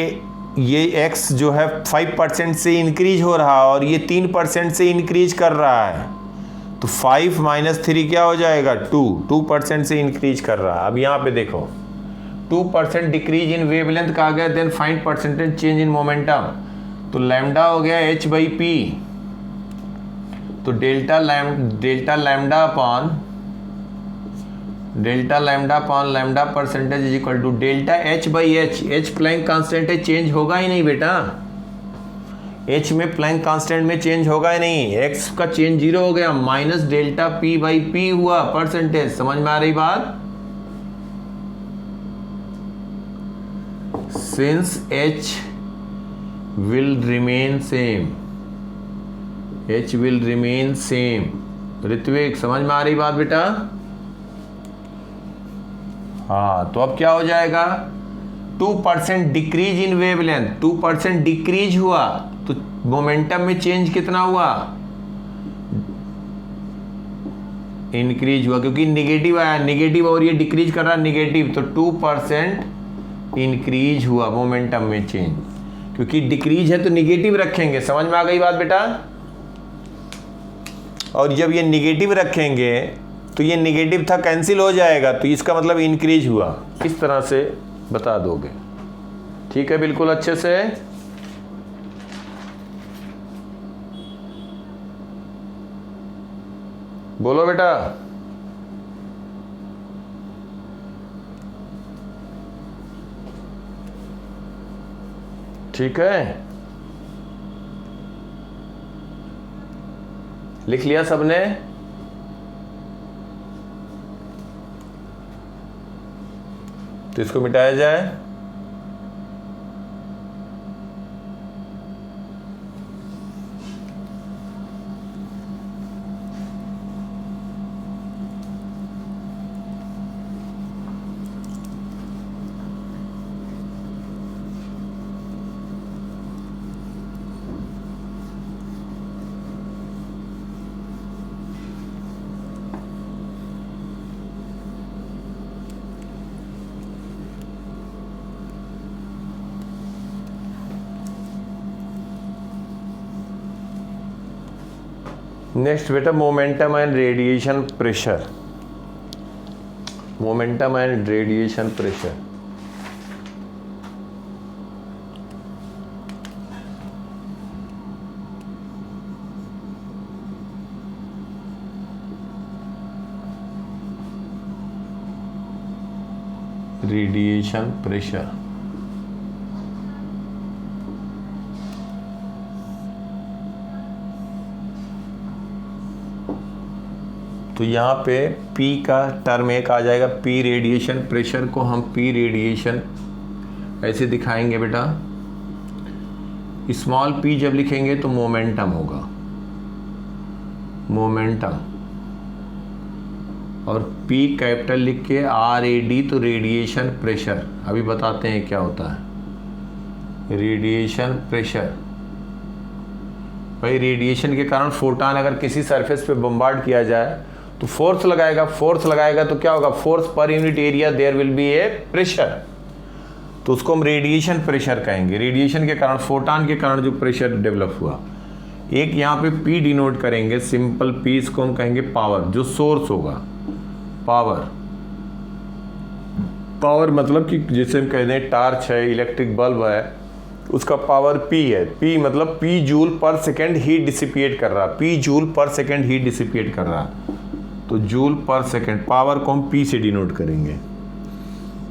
ये x जो है 5% से इंक्रीज हो रहा है और ये 3% से इंक्रीज कर रहा है, तो 5 - 3 क्या हो जाएगा, 2% से इंक्रीज कर रहा है। अब यहाँ पे देखो, 2% डिक्रीज इन वेवलेंथ कहा गया, then find percentage change in momentum. तो लैम्डा हो गया h/p, तो delta lambda upon lambda percentage is equal to delta h/h। h Planck constant है, चेंज होगा ही नहीं बेटा, h में प्लैंक कांस्टेंट में चेंज होगा ही नहीं, x का चेंज 0 हो गया, माइनस डेल्टा p/p हुआ परसेंटेज। समझ में आ रही बात? Since h will remain same, h will remain same। Ritvik समझ में आ रही बात बेटा? हाँ, तो अब क्या हो जाएगा, 2% डिक्रीज इन वेवलेंथ, 2% डिक्रीज हुआ तो मोमेंटम में चेंज कितना हुआ, इंक्रीज हुआ, क्योंकि निगेटिव आया, निगेटिव और ये डिक्रीज कर रहा है निगेटिव, तो 2% इंक्रीज हुआ मोमेंटम में चेंज। क्योंकि डिक्रीज है तो निगेटिव रखेंगे, समझ में आ गई बात बेटा। और जब ये निगेटिव रखेंगे तो ये निगेटिव था कैंसिल हो जाएगा, तो इसका मतलब इंक्रीज हुआ। इस तरह से बता दोगे, ठीक है, बिल्कुल अच्छे से। बोलो बेटा। ठीक है, लिख लिया सबने? तो इसको मिटाया जाए। नेक्स्ट बेटा momentum and radiation pressure. Momentum and radiation pressure. Radiation pressure, तो यहाँ पे P का टर्म एक आ जाएगा, P रेडिएशन। प्रेशर को हम P रेडिएशन ऐसे दिखाएंगे बेटा, स्मॉल p जब लिखेंगे तो मोमेंटम होगा, मोमेंटम, और P कैपिटल लिख के RAD तो रेडिएशन प्रेशर। अभी बताते हैं क्या होता है रेडिएशन प्रेशर। भाई रेडिएशन के कारण फोटॉन अगर किसी सरफेस पे बम्बार्ड किया जाए तो फोर्स लगाएगा, फोर्स लगाएगा तो क्या होगा, force per unit area there will be a pressure, तो उसको हम रेडिएशन प्रेशर कहेंगे। रेडिएशन के कारण, फोटॉन के कारण जो प्रेशर डेवलप हुआ। एक यहाँ पे P डिनोट करेंगे, सिंपल P, इसको हम कहेंगे पावर, जो सोर्स होगा, पावर। पावर मतलब कि जैसे हम कहते हैं टार्च है, इलेक्ट्रिक बल्ब है, उसका पावर P है। P मतलब P joule per second heat dissipate कर रहा है, P joule per second heat dissipate कर रहा है, तो जूल पर सेकेंड। पावर को हम P से डिनोट करेंगे।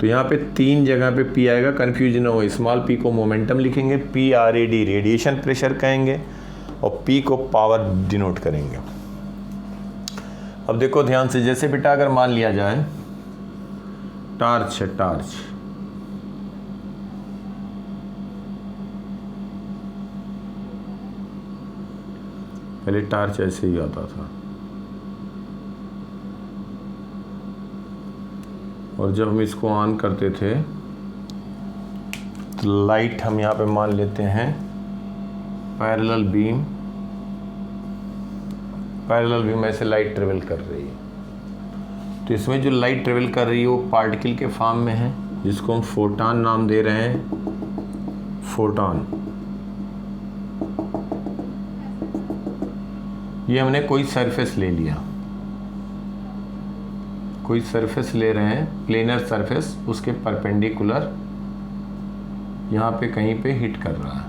तो यहाँ पे 3 जगह पे P आएगा, कंफ्यूज ना हो। स्मॉल p को मोमेंटम लिखेंगे, PRAD रेडिएशन प्रेशर कहेंगे, और P को पावर डिनोट करेंगे। अब देखो ध्यान से, जैसे बेटा अगर मान लिया जाए टार्च है, टार्च, पहले टार्च ऐसे ही आता था, और जब हम इसको ऑन करते थे तो लाइट हम यहाँ पे मान लेते हैं पैरेलल बीम, पैरेलल बीम ऐसे लाइट ट्रेवल कर रही है। तो इसमें जो लाइट ट्रेवल कर रही है वो पार्टिकल के फॉर्म में है, जिसको हम फोटॉन नाम दे रहे हैं, फोटॉन। ये हमने कोई सरफेस ले लिया, कोई सरफेस ले रहे हैं, प्लेनर सरफेस, उसके परपेंडिकुलर यहाँ पे कहीं पे हिट कर रहा है,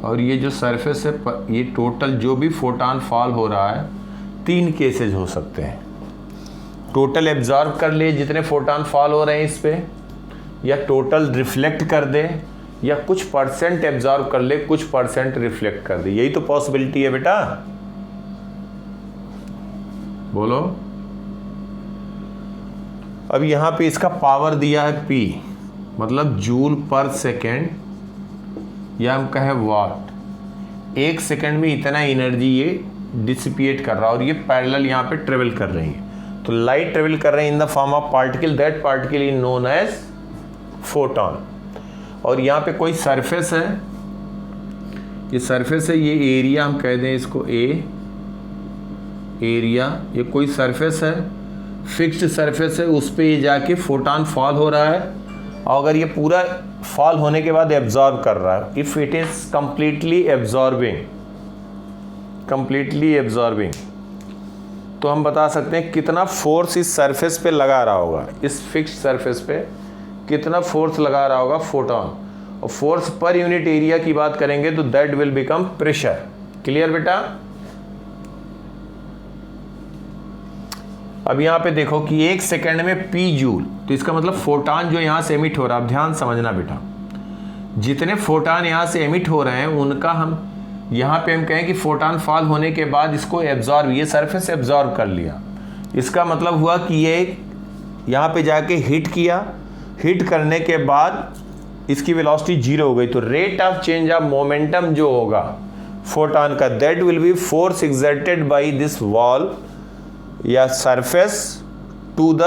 और ये जो सरफेस है, ये टोटल जो भी फोटॉन फॉल हो रहा है, 3 केसेज हो सकते हैं। टोटल एब्जॉर्ब कर ले जितने फोटॉन फॉल हो रहे हैं इस पे, या टोटल रिफ्लेक्ट कर दे, या कुछ परसेंट एब्जॉर्ब कर ले, कुछ परसेंट रिफ्लेक्ट कर दे। यही तो पॉसिबिलिटी है बेटा, बोलो। अब यहाँ पे इसका पावर दिया है P, मतलब जूल पर सेकेंड, या हम कहें वाट। 1 सेकेंड में इतना एनर्जी ये डिसिपिएट कर रहा है, और ये पैरेलल यहाँ पे ट्रेवल कर रही है। तो लाइट ट्रेवल कर रहे हैं in the form of particle, that particle is known as photon. और यहाँ पे कोई सरफेस है, ये सरफेस है, ये एरिया हम कह दें इसको ए, एरिया, ये कोई सरफेस है, फिक्स्ड सरफेस है, उस पर ये जाके फोटॉन फॉल हो रहा है, और अगर ये पूरा फॉल होने के बाद एब्जॉर्ब कर रहा है, if it is completely absorbing, तो हम बता सकते हैं कितना फोर्स इस सरफेस पे लगा रहा होगा, इस फिक्स्ड सरफेस पे कितना फोर्स लगा रहा होगा फोटॉन, और फोर्स पर यूनिट एरिया की बात करेंगे तो that will become pressure. Clear बेटा? अब यहाँ पे देखो कि 1 सेकेंड में पी जूल, तो इसका मतलब फोटॉन जो यहाँ से एमिट हो रहा है, अब ध्यान समझना बेटा, जितने फोटॉन यहाँ से एमिट हो रहे हैं उनका हम यहाँ पे हम कहें कि फोटॉन फॉल होने के बाद इसको एब्जॉर्ब, ये सरफेस एब्जॉर्ब कर लिया, इसका मतलब हुआ कि ये यहाँ पे जाके हिट किया, हिट करने के बाद इसकी वेलोसिटी 0 हो गई, तो rate of change of momentum जो होगा फोटॉन का, that will B force exerted by this wall या सरफेस टू द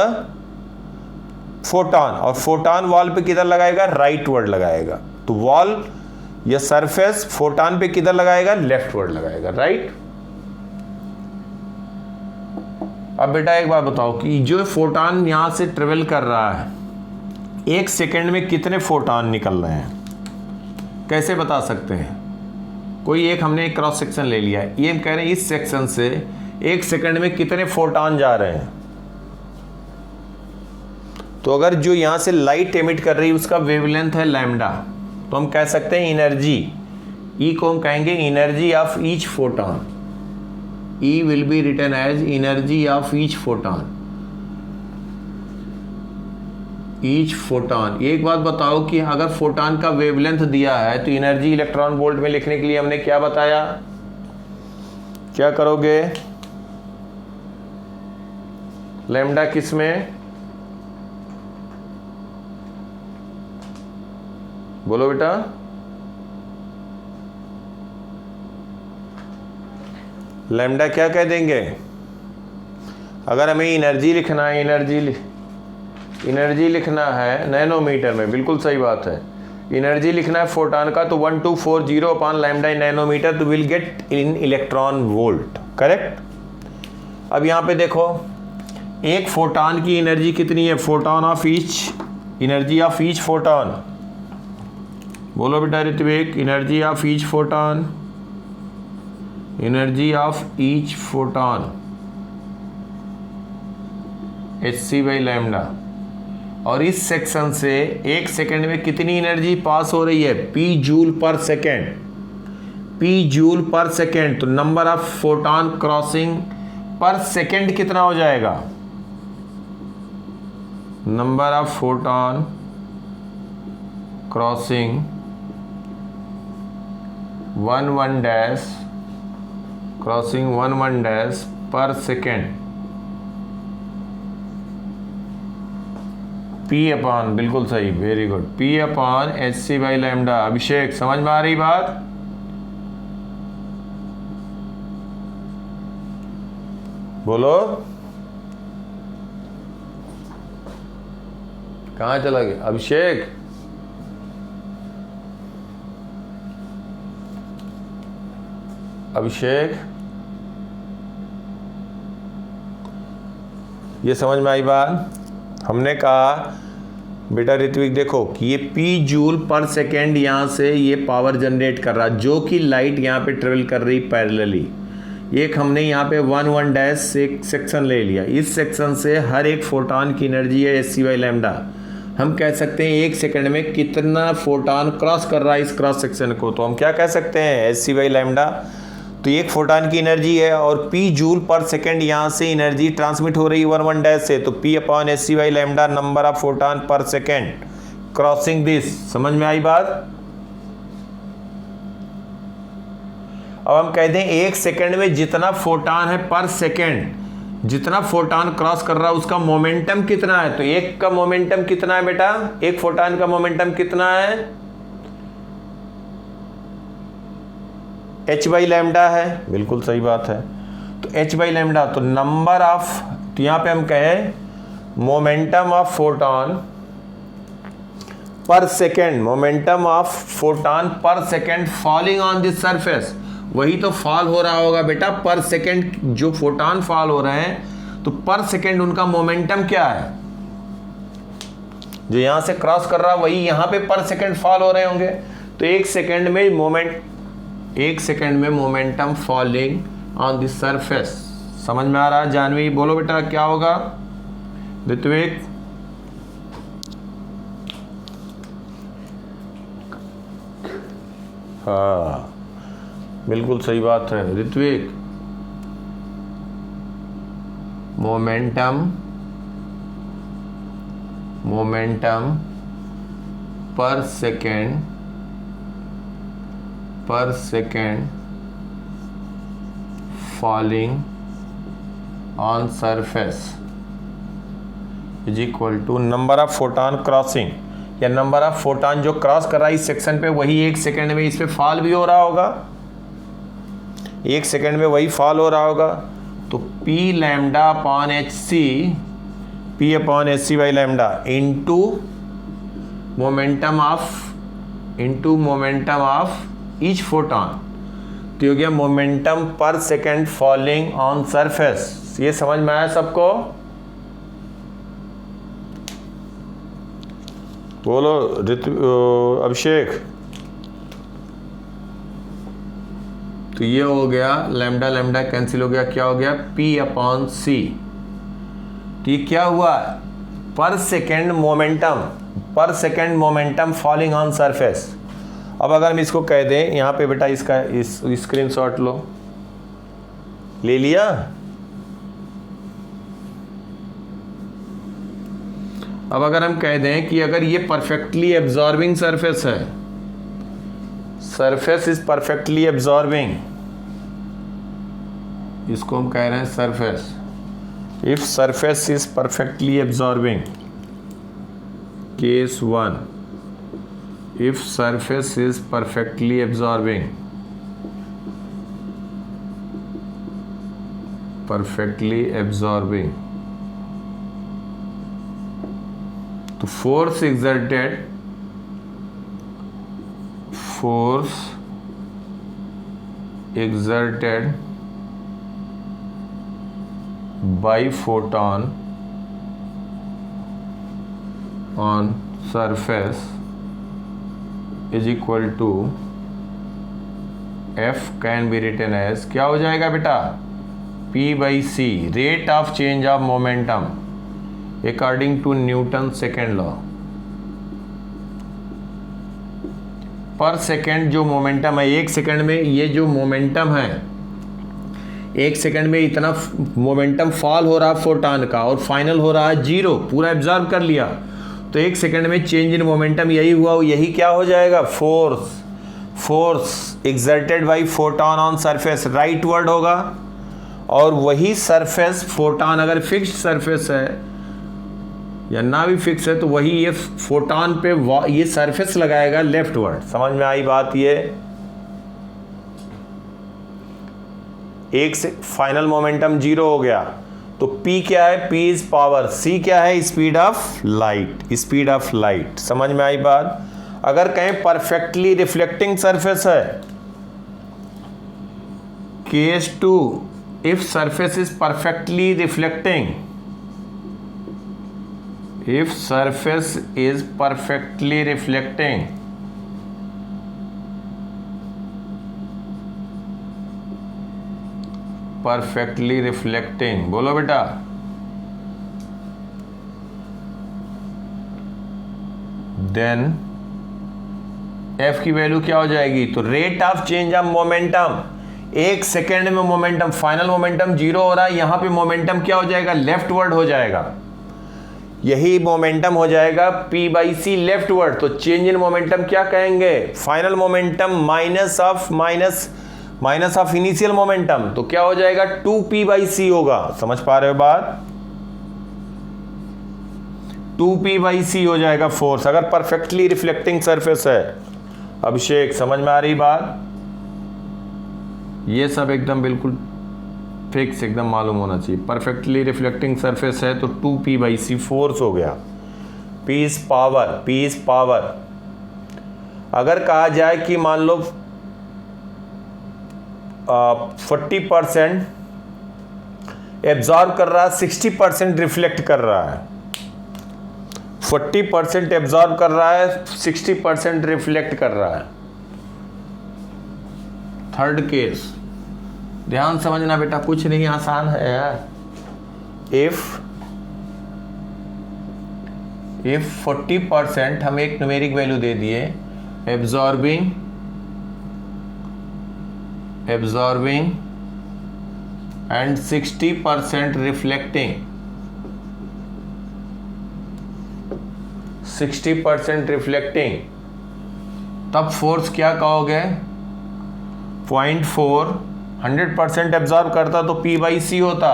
फोटॉन, और फोटॉन वॉल पे किधर लगाएगा? राइट वर्ड लगाएगा, तो वॉल या सरफेस फोटॉन पे किधर लगाएगा? लेफ्ट वर्ड लगाएगा, राइट। अब बेटा एक बात बताओ कि जो फोटॉन यहां से ट्रेवल कर रहा है, 1 सेकेंड में कितने फोटॉन निकल रहे हैं, कैसे बता सकते हैं? कोई एक हमने एक क्रॉस सेक्शन ले लिया, ये हम कह रहे हैं इस सेक्शन से 1 सेकेंड में कितने फोटॉन जा रहे हैं, तो अगर जो यहां से लाइट एमिट कर रही है उसका वेवलेंथ है लैम्डा, तो हम कह सकते हैं एनर्जी, ई को हम कहेंगे energy of each photon, E will be written as energy of each photon, each photon. एक बात बताओ कि अगर फोटॉन का वेवलेंथ दिया है तो एनर्जी इलेक्ट्रॉन वोल्ट में लिखने के लिए हमने क्या बताया, क्या करोगे? लैम्डा किस में? बोलो बेटा। लैम्डा क्या कह देंगे? अगर हमें एनर्जी लिखना है, एनर्जी लिखना है नैनोमीटर में, बिल्कुल सही बात है, एनर्जी लिखना है फोटॉन का, तो 1240 अपॉन लैम्डा इन नैनोमीटर, तो will get in electron volt, correct. अब यहाँ पे देखो, एक फोटॉन की एनर्जी कितनी है? Photon of each, energy of each photon, बोलो बेटा Ritvik, energy of each photon, energy of each photon hc by lambda, और इस सेक्शन से 1 सेकेंड में कितनी एनर्जी पास हो रही है? p joule per second, p joule per second, तो number of photon crossing per second कितना हो जाएगा? Number of photon crossing 11 dash, crossing 11 dash per second, P upon, बिल्कुल सही, very good, P upon hc by lambda. Abhishek समझ में आ रही बात? बोलो, कहाँ चला गया अभिषेक? अभिषेक, ये समझ में आई बात? हमने कहा बेटा ऋत्विक देखो कि ये p जूल पर सेकेंड यहाँ से ये पावर जनरेट कर रहा है, जो कि लाइट यहाँ पे ट्रेवल कर रही पैरेलली। एक हमने यहाँ पे 11 डैश एक सेक्शन ले लिया, इस सेक्शन से हर एक फोटॉन की एनर्जी है hc बाई लैम्डा। हम कह सकते हैं 1 सेकेंड में कितना फोटॉन क्रॉस कर रहा है इस क्रॉस सेक्शन को, तो हम क्या कह सकते हैं? hc by lambda. तो एक फोटॉन की एनर्जी है और p जूल पर सेकेंड यहाँ से एनर्जी ट्रांसमिट हो रही है 11 डैश से, तो p upon hc by lambda number of photon पर सेकेंड क्रॉसिंग दिस। समझ में आई बात? अब हम कहते हैं 1 सेकेंड में जितना फोटॉन है पर सेकेंड, जितना फोटॉन क्रॉस कर रहा है उसका मोमेंटम कितना है, तो एक का मोमेंटम कितना है बेटा? एक फोटॉन का मोमेंटम कितना है? h बाई लैम्डा है, बिल्कुल सही बात है, तो h बाई लैम्डा, तो नंबर ऑफ, तो यहाँ पे हम कहें मोमेंटम ऑफ फोटॉन पर सेकेंड, मोमेंटम ऑफ फोटॉन पर second falling on this surface, वही तो फॉल हो रहा होगा बेटा पर सेकेंड, जो फोटॉन फॉल हो रहे हैं तो पर सेकेंड उनका मोमेंटम क्या है, जो यहां से क्रॉस कर रहा है वही यहां पे पर सेकेंड फॉल हो रहे होंगे। तो एक सेकेंड में momentum falling on this surface, समझ में आ रहा है जानवी? बोलो बेटा क्या होगा ऋत्विक? हाँ बिल्कुल सही बात है Ritvik. Momentum per second falling on surface is equal to number of photon crossing, या नंबर ऑफ फोटॉन जो क्रॉस कर रहा है इस सेक्शन पे वही एक सेकेंड में इस पे फॉल भी हो रहा होगा, एक सेकेंड में वही फॉल हो रहा होगा। तो P lambda upon H C, P upon H C by lambda into momentum of each photon, तो हो गया momentum per second falling on surface. ये समझ में आया सबको? बोलो अभिषेक। तो ये हो गया लैम्डा लैम्डा कैंसिल हो गया, क्या हो गया P अपॉन सी। तो ये क्या हुआ पर second momentum falling on surface. अब अगर हम इसको कह दें यहाँ पे बेटा, इसका इस स्क्रीनशॉट लो, ले लिया? अब अगर हम कह दें कि अगर ये परफेक्टली एब्जॉर्बिंग सरफेस है, सरफेस इज परफेक्टली एब्जॉर्बिंग, इसको हम कह रहे हैं surface, if surface is perfectly absorbing, case 1, if surface is perfectly absorbing, तो force exerted by photon on surface is equal to F can be written as, क्या हो जाएगा बेटा, P by C, rate of change of momentum according to Newton's second law। पर second जो momentum है, एक second में ये जो मोमेंटम है, एक सेकेंड में इतना मोमेंटम फॉल हो रहा फोटॉन का और फाइनल हो रहा है 0, पूरा एब्जॉर्ब कर लिया, तो एक सेकेंड में चेंज इन मोमेंटम यही हुआ, यही क्या हो जाएगा, force exerted by photon on surface, right word होगा। और वही सरफेस फोटॉन अगर फिक्स्ड सरफेस है या ना भी फिक्स है तो वही ये फोटॉन पे ये सरफेस लगाएगा लेफ्ट वर्ड। समझ में आई बात? ये एक से फाइनल मोमेंटम 0 हो गया, तो P क्या है, P इज पावर, C क्या है, स्पीड ऑफ लाइट। समझ में आई बात? अगर कहें परफेक्टली रिफ्लेक्टिंग सरफेस है, case 2, if surface is perfectly reflecting, perfectly reflecting, बोलो बेटा। देन F की वैल्यू क्या हो जाएगी, तो rate of change of momentum, एक सेकेंड में मोमेंटम, फाइनल मोमेंटम 0 हो रहा है, यहां पे मोमेंटम क्या हो जाएगा, लेफ्ट वर्ड हो जाएगा, यही मोमेंटम हो जाएगा P by C leftward. तो चेंज इन मोमेंटम क्या कहेंगे, final momentum minus of initial momentum, तो क्या हो जाएगा 2P बाई सी होगा। समझ पा रहे हो बात? 2P बाई सी हो जाएगा फोर्स, अगर परफेक्टली रिफ्लेक्टिंग सरफेस है। अभिषेक समझ में आ रही बात? ये सब एकदम बिल्कुल फिक्स एकदम मालूम होना चाहिए। परफेक्टली रिफ्लेक्टिंग सरफेस है तो 2P बाई सी फोर्स हो गया, P P इज पावर। अगर कहा जाए कि मान लो 40% एब्जॉर्ब कर रहा है, 60% रिफ्लेक्ट कर रहा है। 40% एब्जॉर्ब कर रहा है, 60% रिफ्लेक्ट कर रहा है। थर्ड केस, ध्यान समझना बेटा, कुछ नहीं, आसान है यार। इफ 40% हम एक न्यूमेरिक वैल्यू दे दिए, एब्जॉर्बिंग एंड 60% रिफ्लेक्टिंग, 60% रिफ्लेक्टिंग, तब फोर्स क्या कहोगे? 0.4। 100% एब्जॉर्ब करता तो P/C होता,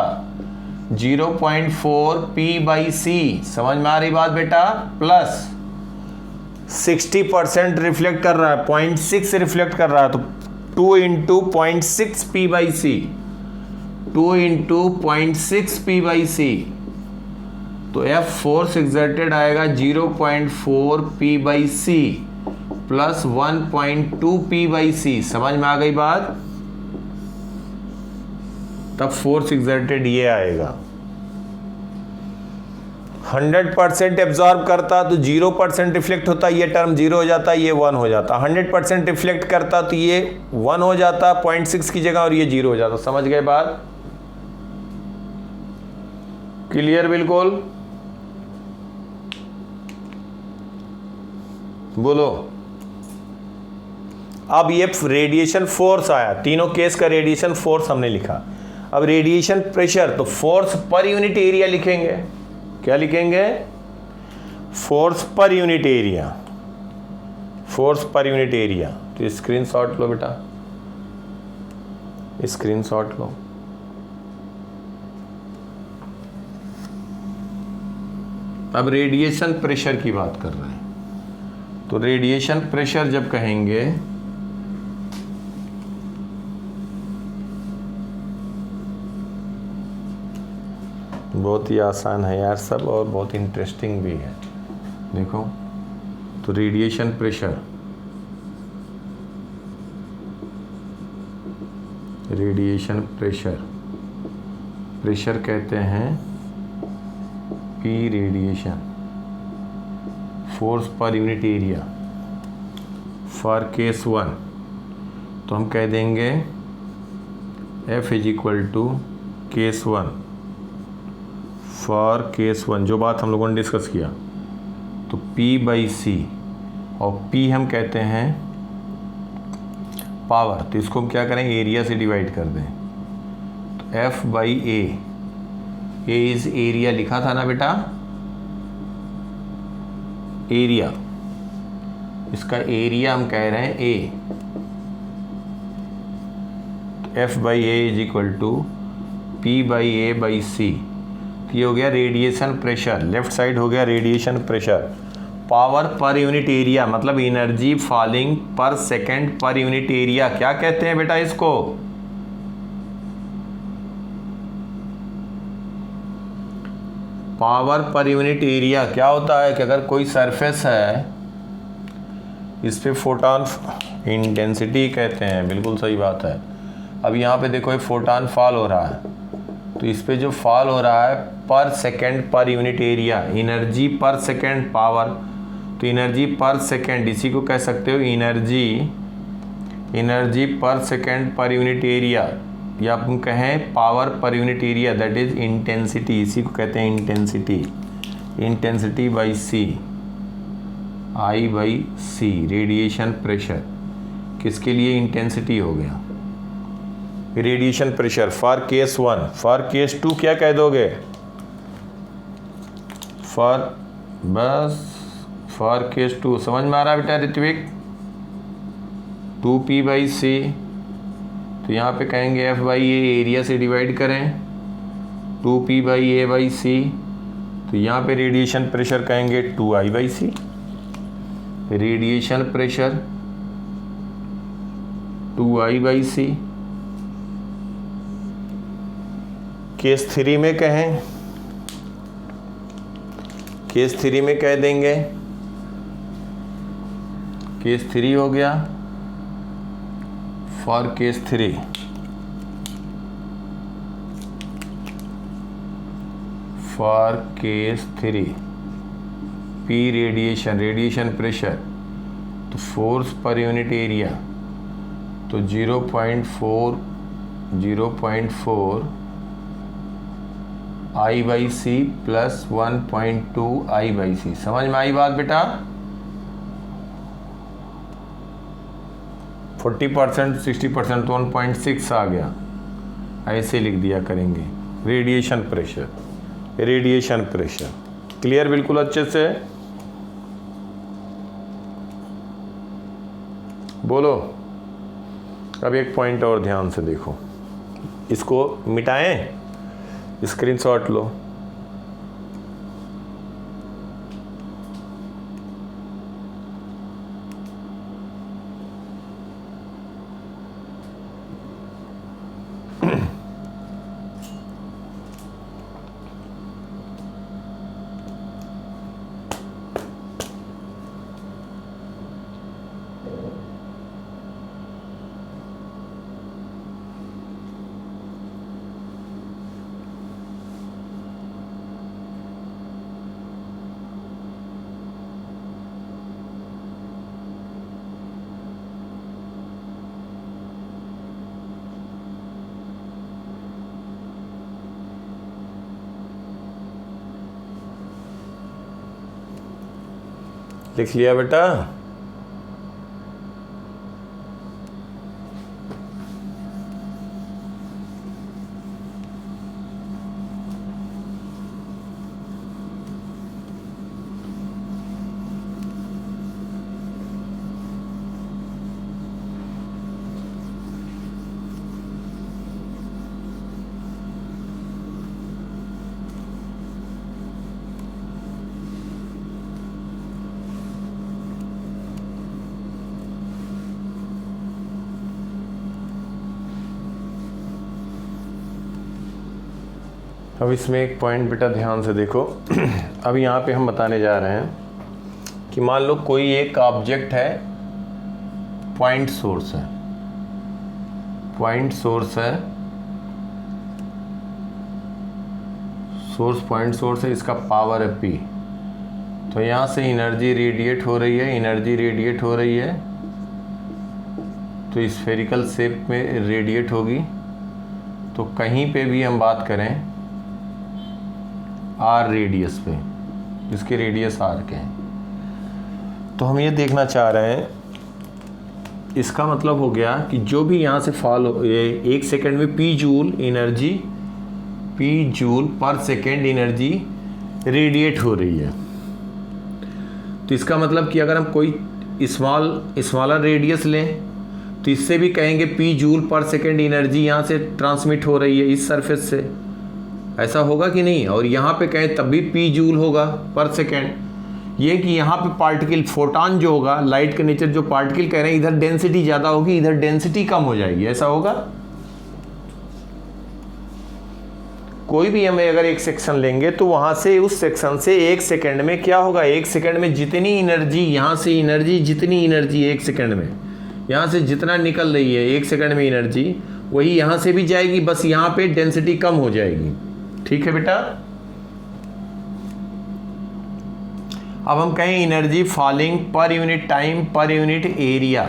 0.4 P/C। समझ में आ रही बात बेटा? प्लस 60% रिफ्लेक्ट कर रहा है, 0.6 रिफ्लेक्ट कर रहा है, तो 2 × 0.6 P/C, 2 × 0.6 P/C, तो F फोर्स एक्सर्टेड आएगा 0.4 P/C प्लस 1.2 P/C। समझ में आ गई बात? तब फोर्स एक्सर्टेड ये आएगा। 100% एब्जॉर्ब करता तो 0% रिफ्लेक्ट होता, ये टर्म 0 हो जाता, ये 1 हो जाता। 100% रिफ्लेक्ट करता तो ये 1 हो जाता 0.6 की जगह, और ये 0 हो जाता। समझ गए बात? क्लियर बिल्कुल? बोलो। अब ये रेडिएशन फोर्स आया, तीनों केस का रेडिएशन फोर्स हमने लिखा। अब रेडिएशन प्रेशर, तो फोर्स पर यूनिट एरिया लिखेंगे। क्या लिखेंगे? Force per unit area, force per unit area. तो स्क्रीनशॉट लो बेटा, स्क्रीनशॉट लो। अब रेडिएशन प्रेशर की बात कर रहे हैं, तो रेडिएशन प्रेशर जब कहेंगे बहुत ही आसान है यार सब, और बहुत इंटरेस्टिंग भी है। देखो, तो रेडिएशन प्रेशर, प्रेशर कहते हैं P radiation, force per unit area. For case 1 तो हम कह देंगे F = केस 1। फॉर केस 1 जो बात हम लोगों ने डिस्कस किया, तो P/C, और P हम कहते हैं पावर, तो इसको हम क्या करें? एरिया से डिवाइड कर दें, तो F/A, A इज एरिया लिखा था ना बेटा, एरिया, इसका एरिया हम कह रहे हैं A, तो F/A = P/A/C। ये हो गया रेडिएशन प्रेशर, लेफ्ट साइड हो गया रेडिएशन प्रेशर। पावर पर यूनिट एरिया मतलब एनर्जी फॉलिंग पर सेकंड पर यूनिट एरिया, क्या कहते हैं बेटा इसको? पावर पर यूनिट एरिया क्या होता है कि अगर कोई सरफेस है, इस पे फोटॉन इंटेंसिटी कहते हैं, बिल्कुल सही बात है। अब यहाँ पे देखो, एक फोटॉन फॉल हो रहा है, तो इस पे जो फॉल हो रहा है पर सेकंड पर यूनिट एरिया, एनर्जी पर सेकंड पावर, तो एनर्जी पर सेकंड, इसी को कह सकते हो एनर्जी पर सेकंड पर यूनिट एरिया, या हम कहें पावर पर unit area, that is intensity, इसी को कहते हैं intensity by C, I/C। Radiation pressure किसके लिए इंटेंसिटी हो गया? Radiation pressure for case 1। For case 2 क्या कह दोगे? फॉर केस 2 समझ में आ रहा है बेटा ऋत्विक? 2P/C, तो यहाँ पे कहेंगे F/A, एरिया से डिवाइड करें, 2P/A/C, तो यहाँ पे रेडिएशन प्रेशर कहेंगे 2I/C। Radiation pressure 2I/C। Case 3 में कहें, केस 3 में कह देंगे, केस 3 हो गया, for case 3 P radiation, radiation pressure, तो फोर्स पर यूनिट एरिया, तो 0.4 I/C प्लस 1.2 I/C। समझ में आई बात बेटा? 40% 60% तो 1.6 आ गया, ऐसे लिख दिया करेंगे। Radiation pressure, radiation pressure clear बिल्कुल अच्छे से बोलो। अब एक पॉइंट और ध्यान से देखो, इसको मिटाएं, स्क्रीनशॉट लो। लिख लिया बेटा? अब इसमें एक पॉइंट बेटा ध्यान से देखो। अब यहाँ पे हम बताने जा रहे हैं कि मान लो कोई एक ऑब्जेक्ट है, पॉइंट सोर्स है, पॉइंट सोर्स है, सोर्स पॉइंट सोर्स है, इसका पावर है P। तो यहाँ से एनर्जी रेडिएट हो रही है, एनर्जी रेडिएट हो रही है, तो स्फेरिकल शेप में रेडिएट होगी। तो कहीं पे भी हम बात करें R रेडियस पे, इसके रेडियस R के हैं, तो हम ये देखना चाह रहे हैं, इसका मतलब हो गया कि जो भी यहाँ से फॉल हो, ये 1 सेकेंड में P joule energy, P joule per second energy radiate हो रही है। तो इसका मतलब कि अगर हम कोई स्मॉलर रेडियस लें तो इससे भी कहेंगे P joule per second energy यहाँ से ट्रांसमिट हो रही है इस सरफेस से, ऐसा होगा कि नहीं? और यहाँ पे कहें तब भी P जूल होगा पर सेकेंड। ये कि यहाँ पे पार्टिकल फोटॉन जो होगा, लाइट के नेचर जो पार्टिकल कह रहे हैं, इधर डेंसिटी ज़्यादा होगी, इधर डेंसिटी कम हो जाएगी, ऐसा होगा। कोई भी हमें अगर एक सेक्शन लेंगे तो वहाँ से उस सेक्शन से 1 सेकेंड में क्या होगा, 1 सेकेंड में जितनी एनर्जी यहाँ से एनर्जी, जितनी एनर्जी 1 सेकेंड में यहाँ से जितना निकल रही है 1 सेकेंड में एनर्जी, वही यहाँ से भी जाएगी, बस यहाँ पे डेंसिटी कम हो जाएगी। ठीक है बेटा? अब हम कहें energy falling per unit time पर यूनिट एरिया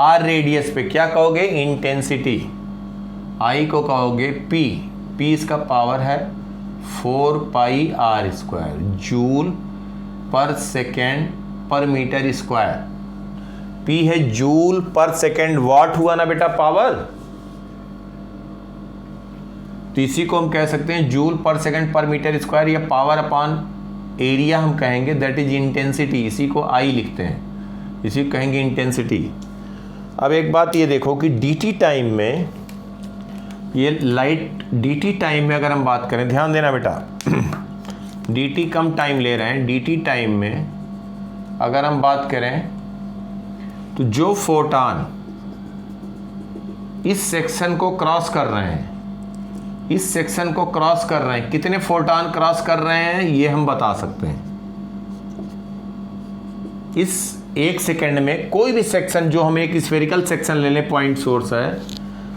R रेडियस पे, क्या कहोगे? इंटेंसिटी। I को कहोगे P, P इसका पावर है 4πr² जूल पर सेकेंड पर मीटर स्क्वायर। P है जूल पर सेकेंड, वाट हुआ ना बेटा पावर, तो इसी को हम कह सकते हैं जूल पर सेकंड पर मीटर स्क्वायर, या पावर अपॉन एरिया हम कहेंगे, दैट इज इंटेंसिटी। इसी को I लिखते हैं, इसी को कहेंगे इंटेंसिटी। अब एक बात ये देखो कि dt टाइम में, ये लाइट dt टाइम में अगर हम बात करें, ध्यान देना बेटा, dt कम टाइम ले रहे हैं, dt टाइम में अगर हम बात करें तो जो फोटॉन इस सेक्शन को क्रॉस कर रहे हैं, इस सेक्शन को क्रॉस कर रहे हैं, कितने फोटॉन क्रॉस कर रहे हैं ये हम बता सकते हैं। इस 1 सेकेंड में कोई भी सेक्शन, जो हम एक स्फेरिकल सेक्शन ले लें, पॉइंट सोर्स है,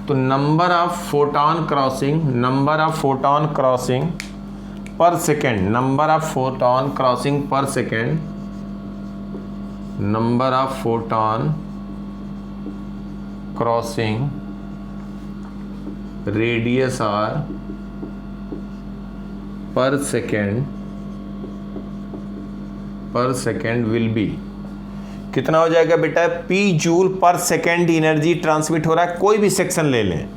तो number of photon crossing per second, number of photon crossing per second, number of photon crossing radius R per second will be, कितना हो जाएगा बेटा, P joule per second energy transmit हो रहा है, कोई भी सेक्शन ले लें,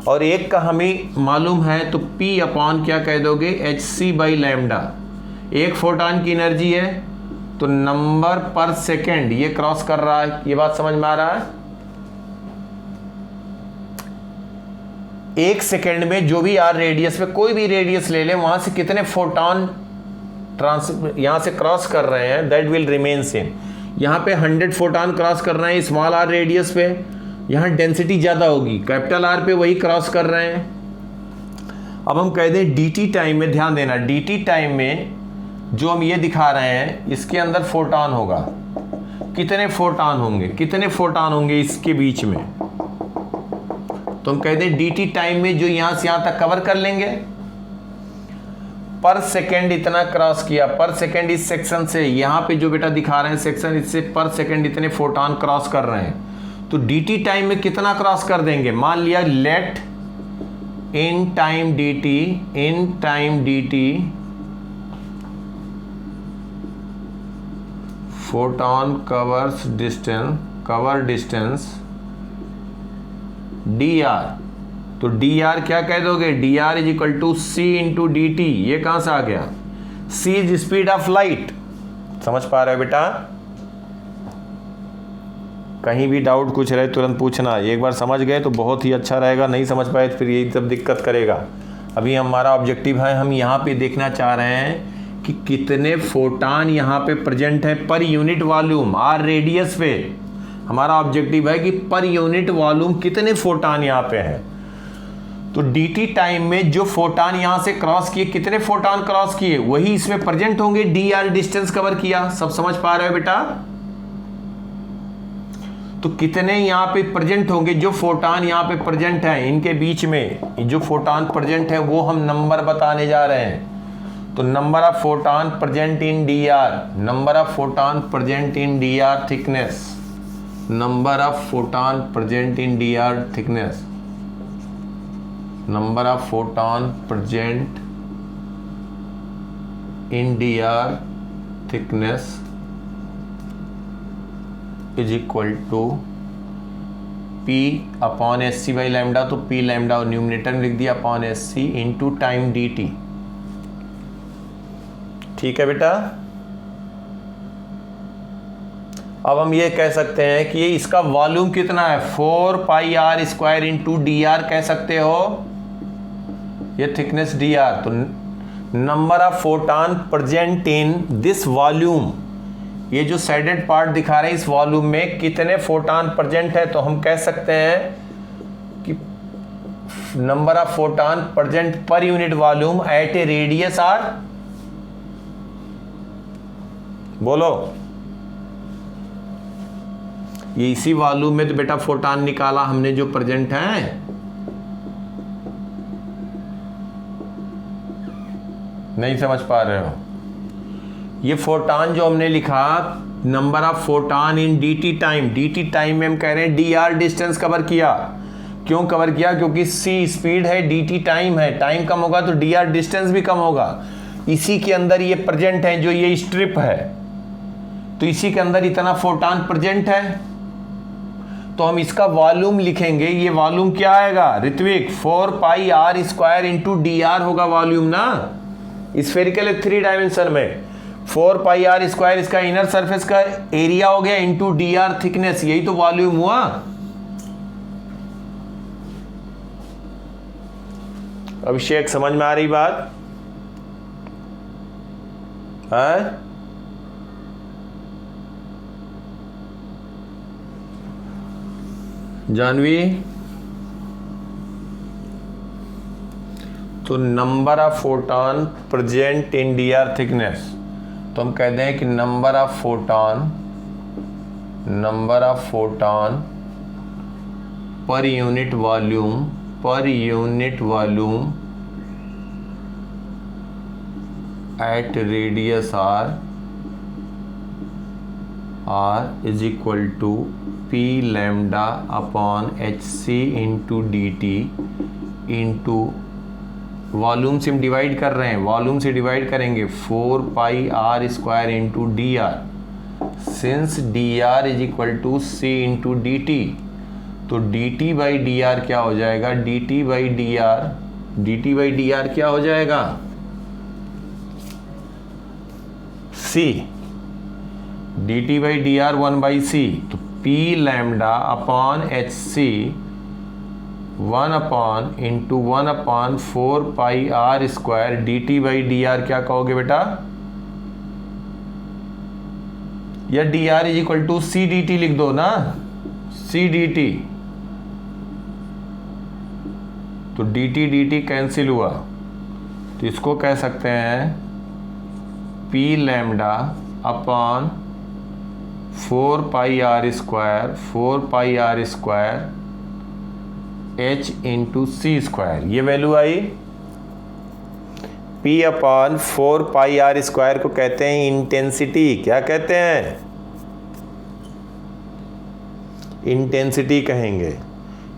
और एक का हमें मालूम है तो पी अपॉन क्या कह दोगे, एच सी बाई लैम्डा। एक फोटॉन की एनर्जी है तो नंबर पर सेकेंड ये क्रॉस कर रहा है, ये बात समझ में आ रहा है। 1 सेकेंड में जो भी आर रेडियस पे, कोई भी रेडियस ले लें, वहां से कितने फोटॉन यहां से क्रॉस कर रहे हैं, दैट विल रिमेन सेम। यहां पे 100 फोटॉन क्रॉस कर रहे हैं स्मॉल आर रेडियस पे, यहां डेंसिटी ज्यादा होगी, कैपिटल आर पे वही क्रॉस कर रहे हैं। अब हम कह दें dt टाइम में, ध्यान देना, dt टाइम में जो हम ये दिखा रहे हैं, इसके अंदर फोटॉन होगा, कितने फोटॉन होंगे इसके बीच में, तो हम कह दें dt टाइम में जो यहां से यहां तक कवर कर लेंगे, पर सेकेंड इतना क्रॉस किया, पर सेकेंड इस सेक्शन से, यहां पे जो बेटा दिखा रहे हैं सेक्शन, इससे पर सेकेंड इतने फोटॉन क्रॉस कर रहे हैं, तो dt टाइम में कितना क्रॉस कर देंगे, मान लिया let in time dt photon cover distance dr, तो dr क्या कह दोगे, dr is equal to c into D T. ये कहां से आ गया, c is speed of light. समझ पा रहे हो बेटा, कहीं भी डाउट कुछ रहे तुरंत पूछना, एक बार समझ गए तो बहुत ही अच्छा रहेगा, नहीं समझ पाए तो फिर यही सब दिक्कत करेगा। अभी हमारा ऑब्जेक्टिव है, हम यहाँ पे देखना चाह रहे हैं कि कितने फोटॉन यहाँ पे प्रेजेंट है पर यूनिट वॉल्यूम आर रेडियस पे। हमारा ऑब्जेक्टिव है कि पर यूनिट वॉल्यूम कितने फोटॉन यहाँ पे है। तो dt टाइम में जो फोटॉन यहां से क्रॉस किए, कितने फोटॉन क्रॉस किए, वही इसमें प्रेजेंट होंगे, dr डिस्टेंस कवर किया। सब समझ पा रहे हो बेटा, तो कितने यहां पे प्रेजेंट होंगे, जो फोटॉन यहां पे प्रेजेंट है, इनके बीच में जो फोटॉन प्रेजेंट है वो हम नंबर बताने जा रहे हैं। तो number of photon present in dr, number of photon present in dr thickness, number of photon present in dr thickness, number of photon present in dr thickness is equal to p upon S C by lambda, तो p lambda और numerator में लिख दिया upon S C into time D T. ठीक है बेटा, अब हम ये कह सकते हैं कि ये इसका वॉल्यूम कितना है, 4 pi R square into D R कह सकते हो, ये थिकनेस डी आर। तो number of photon present in this volume, ये जो शेडेड पार्ट दिखा रहे हैं इस वॉल्यूम में कितने फोटॉन प्रेजेंट है, तो हम कह सकते हैं कि number of photon present per unit volume at a radius R. बोलो, ये इसी वॉल्यूम में तो बेटा फोटॉन निकाला हमने जो प्रेजेंट है, नहीं समझ पा रहे हो। ये फोटॉन जो हमने लिखा, number of photon in dt time में हम कह रहे हैं dr डिस्टेंस कवर किया। क्यों कवर किया, क्योंकि c स्पीड है, dt टाइम है, टाइम कम होगा तो dr डिस्टेंस भी कम होगा। इसी के अंदर ये प्रेजेंट है, जो ये स्ट्रिप है, तो इसी के अंदर इतना फोटॉन प्रेजेंट है, तो हम इसका वॉल्यूम लिखेंगे। ये वॉल्यूम क्या आएगा Ritvik, 4 pi R square into D R होगा वॉल्यूम ना, स्फेरिकल 3 डायमेंशन में 4 पाई आर स्क्वायर इसका इनर सरफेस का एरिया हो गया इंटू डी आर थिकनेस, यही तो वॉल्यूम हुआ। अभिषेक समझ में आ रही बात है? जानवी, तो number of photon present in D R thickness, तो हम कहते हैं कि number of photon number of photon per unit volume at radius r is equal to p lambda upon hc into dt into volume से हम divide कर रहे हैं, वॉल्यूम से डिवाइड करेंगे 4 pi R square into D R, since D R is equal to C into D T, तो D T by D R क्या हो जाएगा, D T by D R क्या हो जाएगा, C, D T by D R 1 by C, तो P lambda upon H C 1 upon into 1 upon 4 pi R square D T by D R क्या कहोगे बेटा, या D R is equal to C D T लिख दो ना, C D T, तो D T cancel हुआ, तो इसको कह सकते हैं P lambda upon 4 pi R square H into C square, ये वैल्यू आई। P upon 4 pi R square को कहते हैं इंटेंसिटी, क्या कहते हैं, इंटेंसिटी कहेंगे।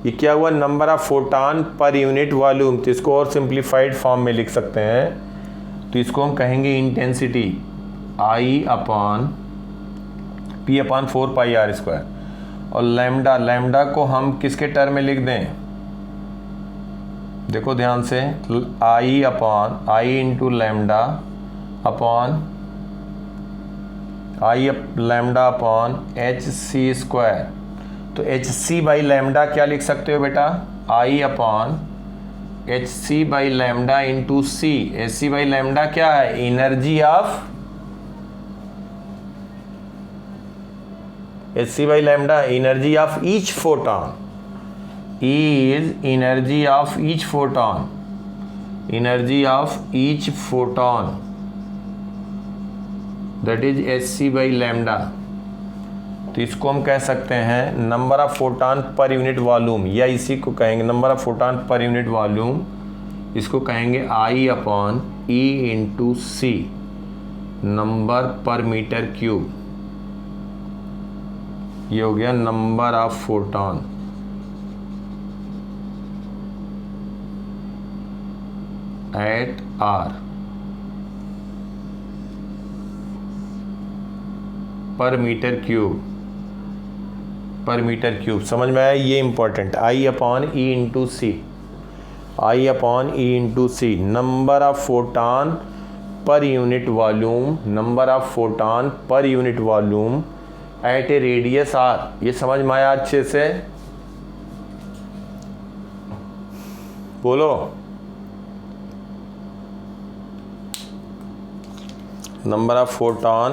ये क्या हुआ, number of photon per unit volume, तो इसको और सिंप्लीफाइड फॉर्म में लिख सकते हैं, तो इसको हम कहेंगे intensity I upon P upon 4 pi R square, और लैम्डा को हम किसके टर्म में लिख दें, देखो ध्यान से, I into lambda upon lambda upon H C square, तो एच सी बाई लैम्डा क्या लिख सकते हो बेटा, I upon H C by lambda into C, H C by lambda क्या है, energy of, H C by lambda energy of each photon, is energy of each photon, that is hc by lambda, तो इसको हम कह सकते हैं number of photon per unit volume, या इसी को कहेंगे number of photon per unit volume, इसको कहेंगे I upon E into C, number per metre cube, ये हो गया number of photon at R per metre cube, समझ में आया, ये important, I upon E into C, number of photon per unit volume, at a radius R, ये समझ में आया अच्छे से, बोलो, नंबर ऑफ फोटॉन।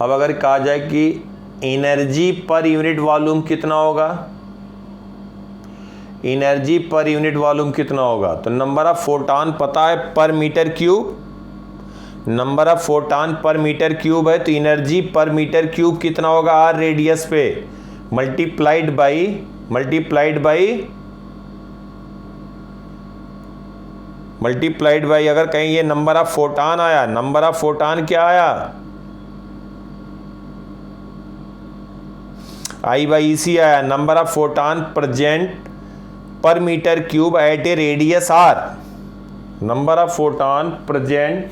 अब अगर कहा जाए कि एनर्जी पर यूनिट वॉल्यूम कितना होगा, तो नंबर ऑफ फोटॉन पता है per metre cube, number of photon per metre cube है, तो एनर्जी पर मीटर क्यूब कितना होगा, आर रेडियस पे मल्टीप्लाइड बाई अगर कहीं ये नंबर ऑफ फोटॉन आया, नंबर ऑफ फोटॉन क्या आया, I बाई ई सी आया, number of photon present per metre cube at a radius R, number of photon present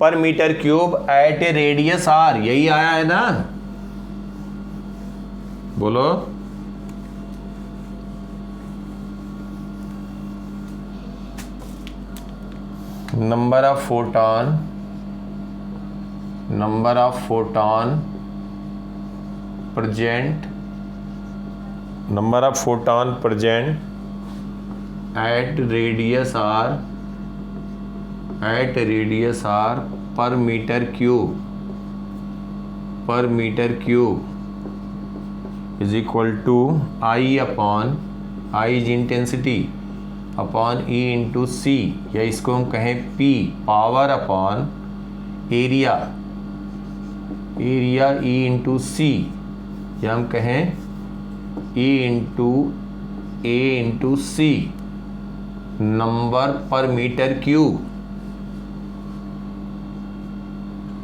per metre cube at a radius R, यही आया है ना, बोलो, number of photon present at radius R per metre cube is equal to I upon I is intensity upon E into C, या इसको हम कहें P power upon area E into C, या हम कहें E into A into C number per metre cube.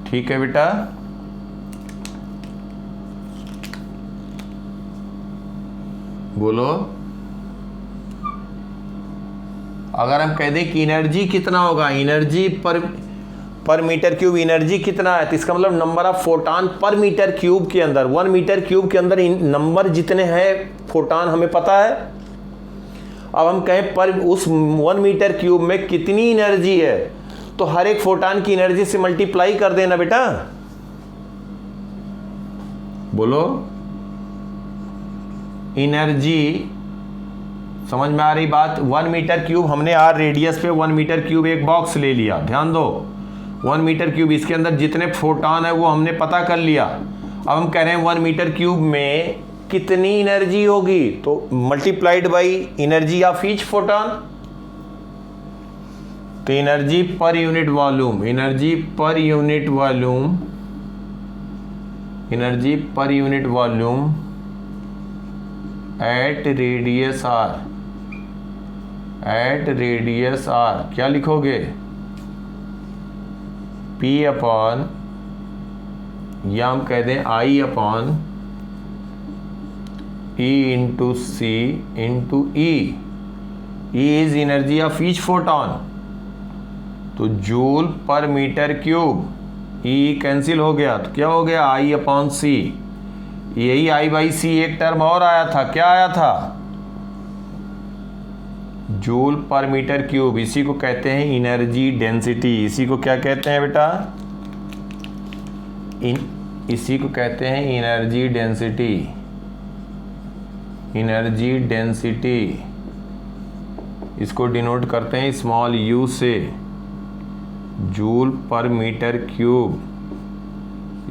ठीक है बेटा, बोलो। अगर हम कह दें कि एनर्जी कितना होगा, energy per metre cube energy कितना है, तो इसका मतलब नंबर ऑफ फोटान पर मीटर क्यूब के अंदर, 1 मीटर क्यूब के अंदर नंबर जितने हैं फोटान हमें पता है। अब हम कहें पर उस 1 मीटर क्यूब में कितनी एनर्जी है, तो हर एक फोटान की एनर्जी से मल्टीप्लाई कर देना बेटा। बोलो, एनर्जी समझ में आ रही बात। 1 मीटर क्यूब हमने आर रेडियस पे 1 मीटर क्यूब एक बॉक्स ले लिया, ध्यान दो 1 मीटर क्यूब, इसके अंदर जितने फोटान है वो हमने पता कर लिया। अब हम कह रहे हैं 1 मीटर क्यूब में कितनी एनर्जी होगी, तो multiplied by energy of each photon. तो energy per unit volume, energy per unit volume, energy per unit volume at radius R, at radius R क्या लिखोगे, P अपॉन, या हम कह दें I upon E into C into E। E is energy of each photon, तो joule per metre cube, E cancel हो गया तो क्या हो गया I अपॉन C। यही I बाई C एक टर्म और आया था, क्या आया था, जूल पर मीटर क्यूब। इसी को कहते हैं एनर्जी डेंसिटी। इसी को क्या कहते हैं बेटा, इसी को कहते हैं एनर्जी डेंसिटी, एनर्जी डेंसिटी। इसको डिनोट करते हैं स्मॉल u से, joule per metre cube,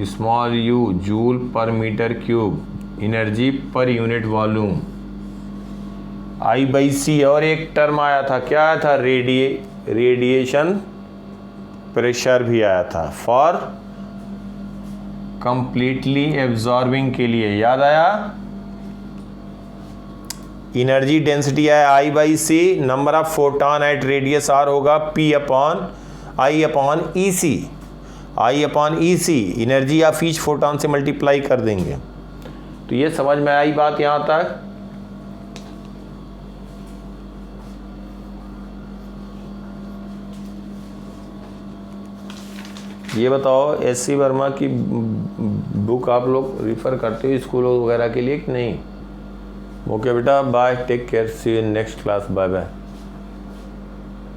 small u joule per metre cube, energy per unit volume. I by C और एक टर्म आया था, क्या आया था, रेडिएशन प्रेशर भी आया था, फॉर कंप्लीटली एब्जॉर्बिंग के लिए, याद आया। एनर्जी डेंसिटी है I by C, number of photon at radius R होगा P upon I upon EC, I upon EC energy of each photon से मल्टीप्लाई कर देंगे। तो ये समझ में आई बात यहाँ तक। ये बताओ एस.सी. वर्मा की बुक आप लोग रिफ़र करते हो स्कूल वगैरह के लिए कि नहीं? ओके बेटा, bye, take care, see you in next class, bye bye.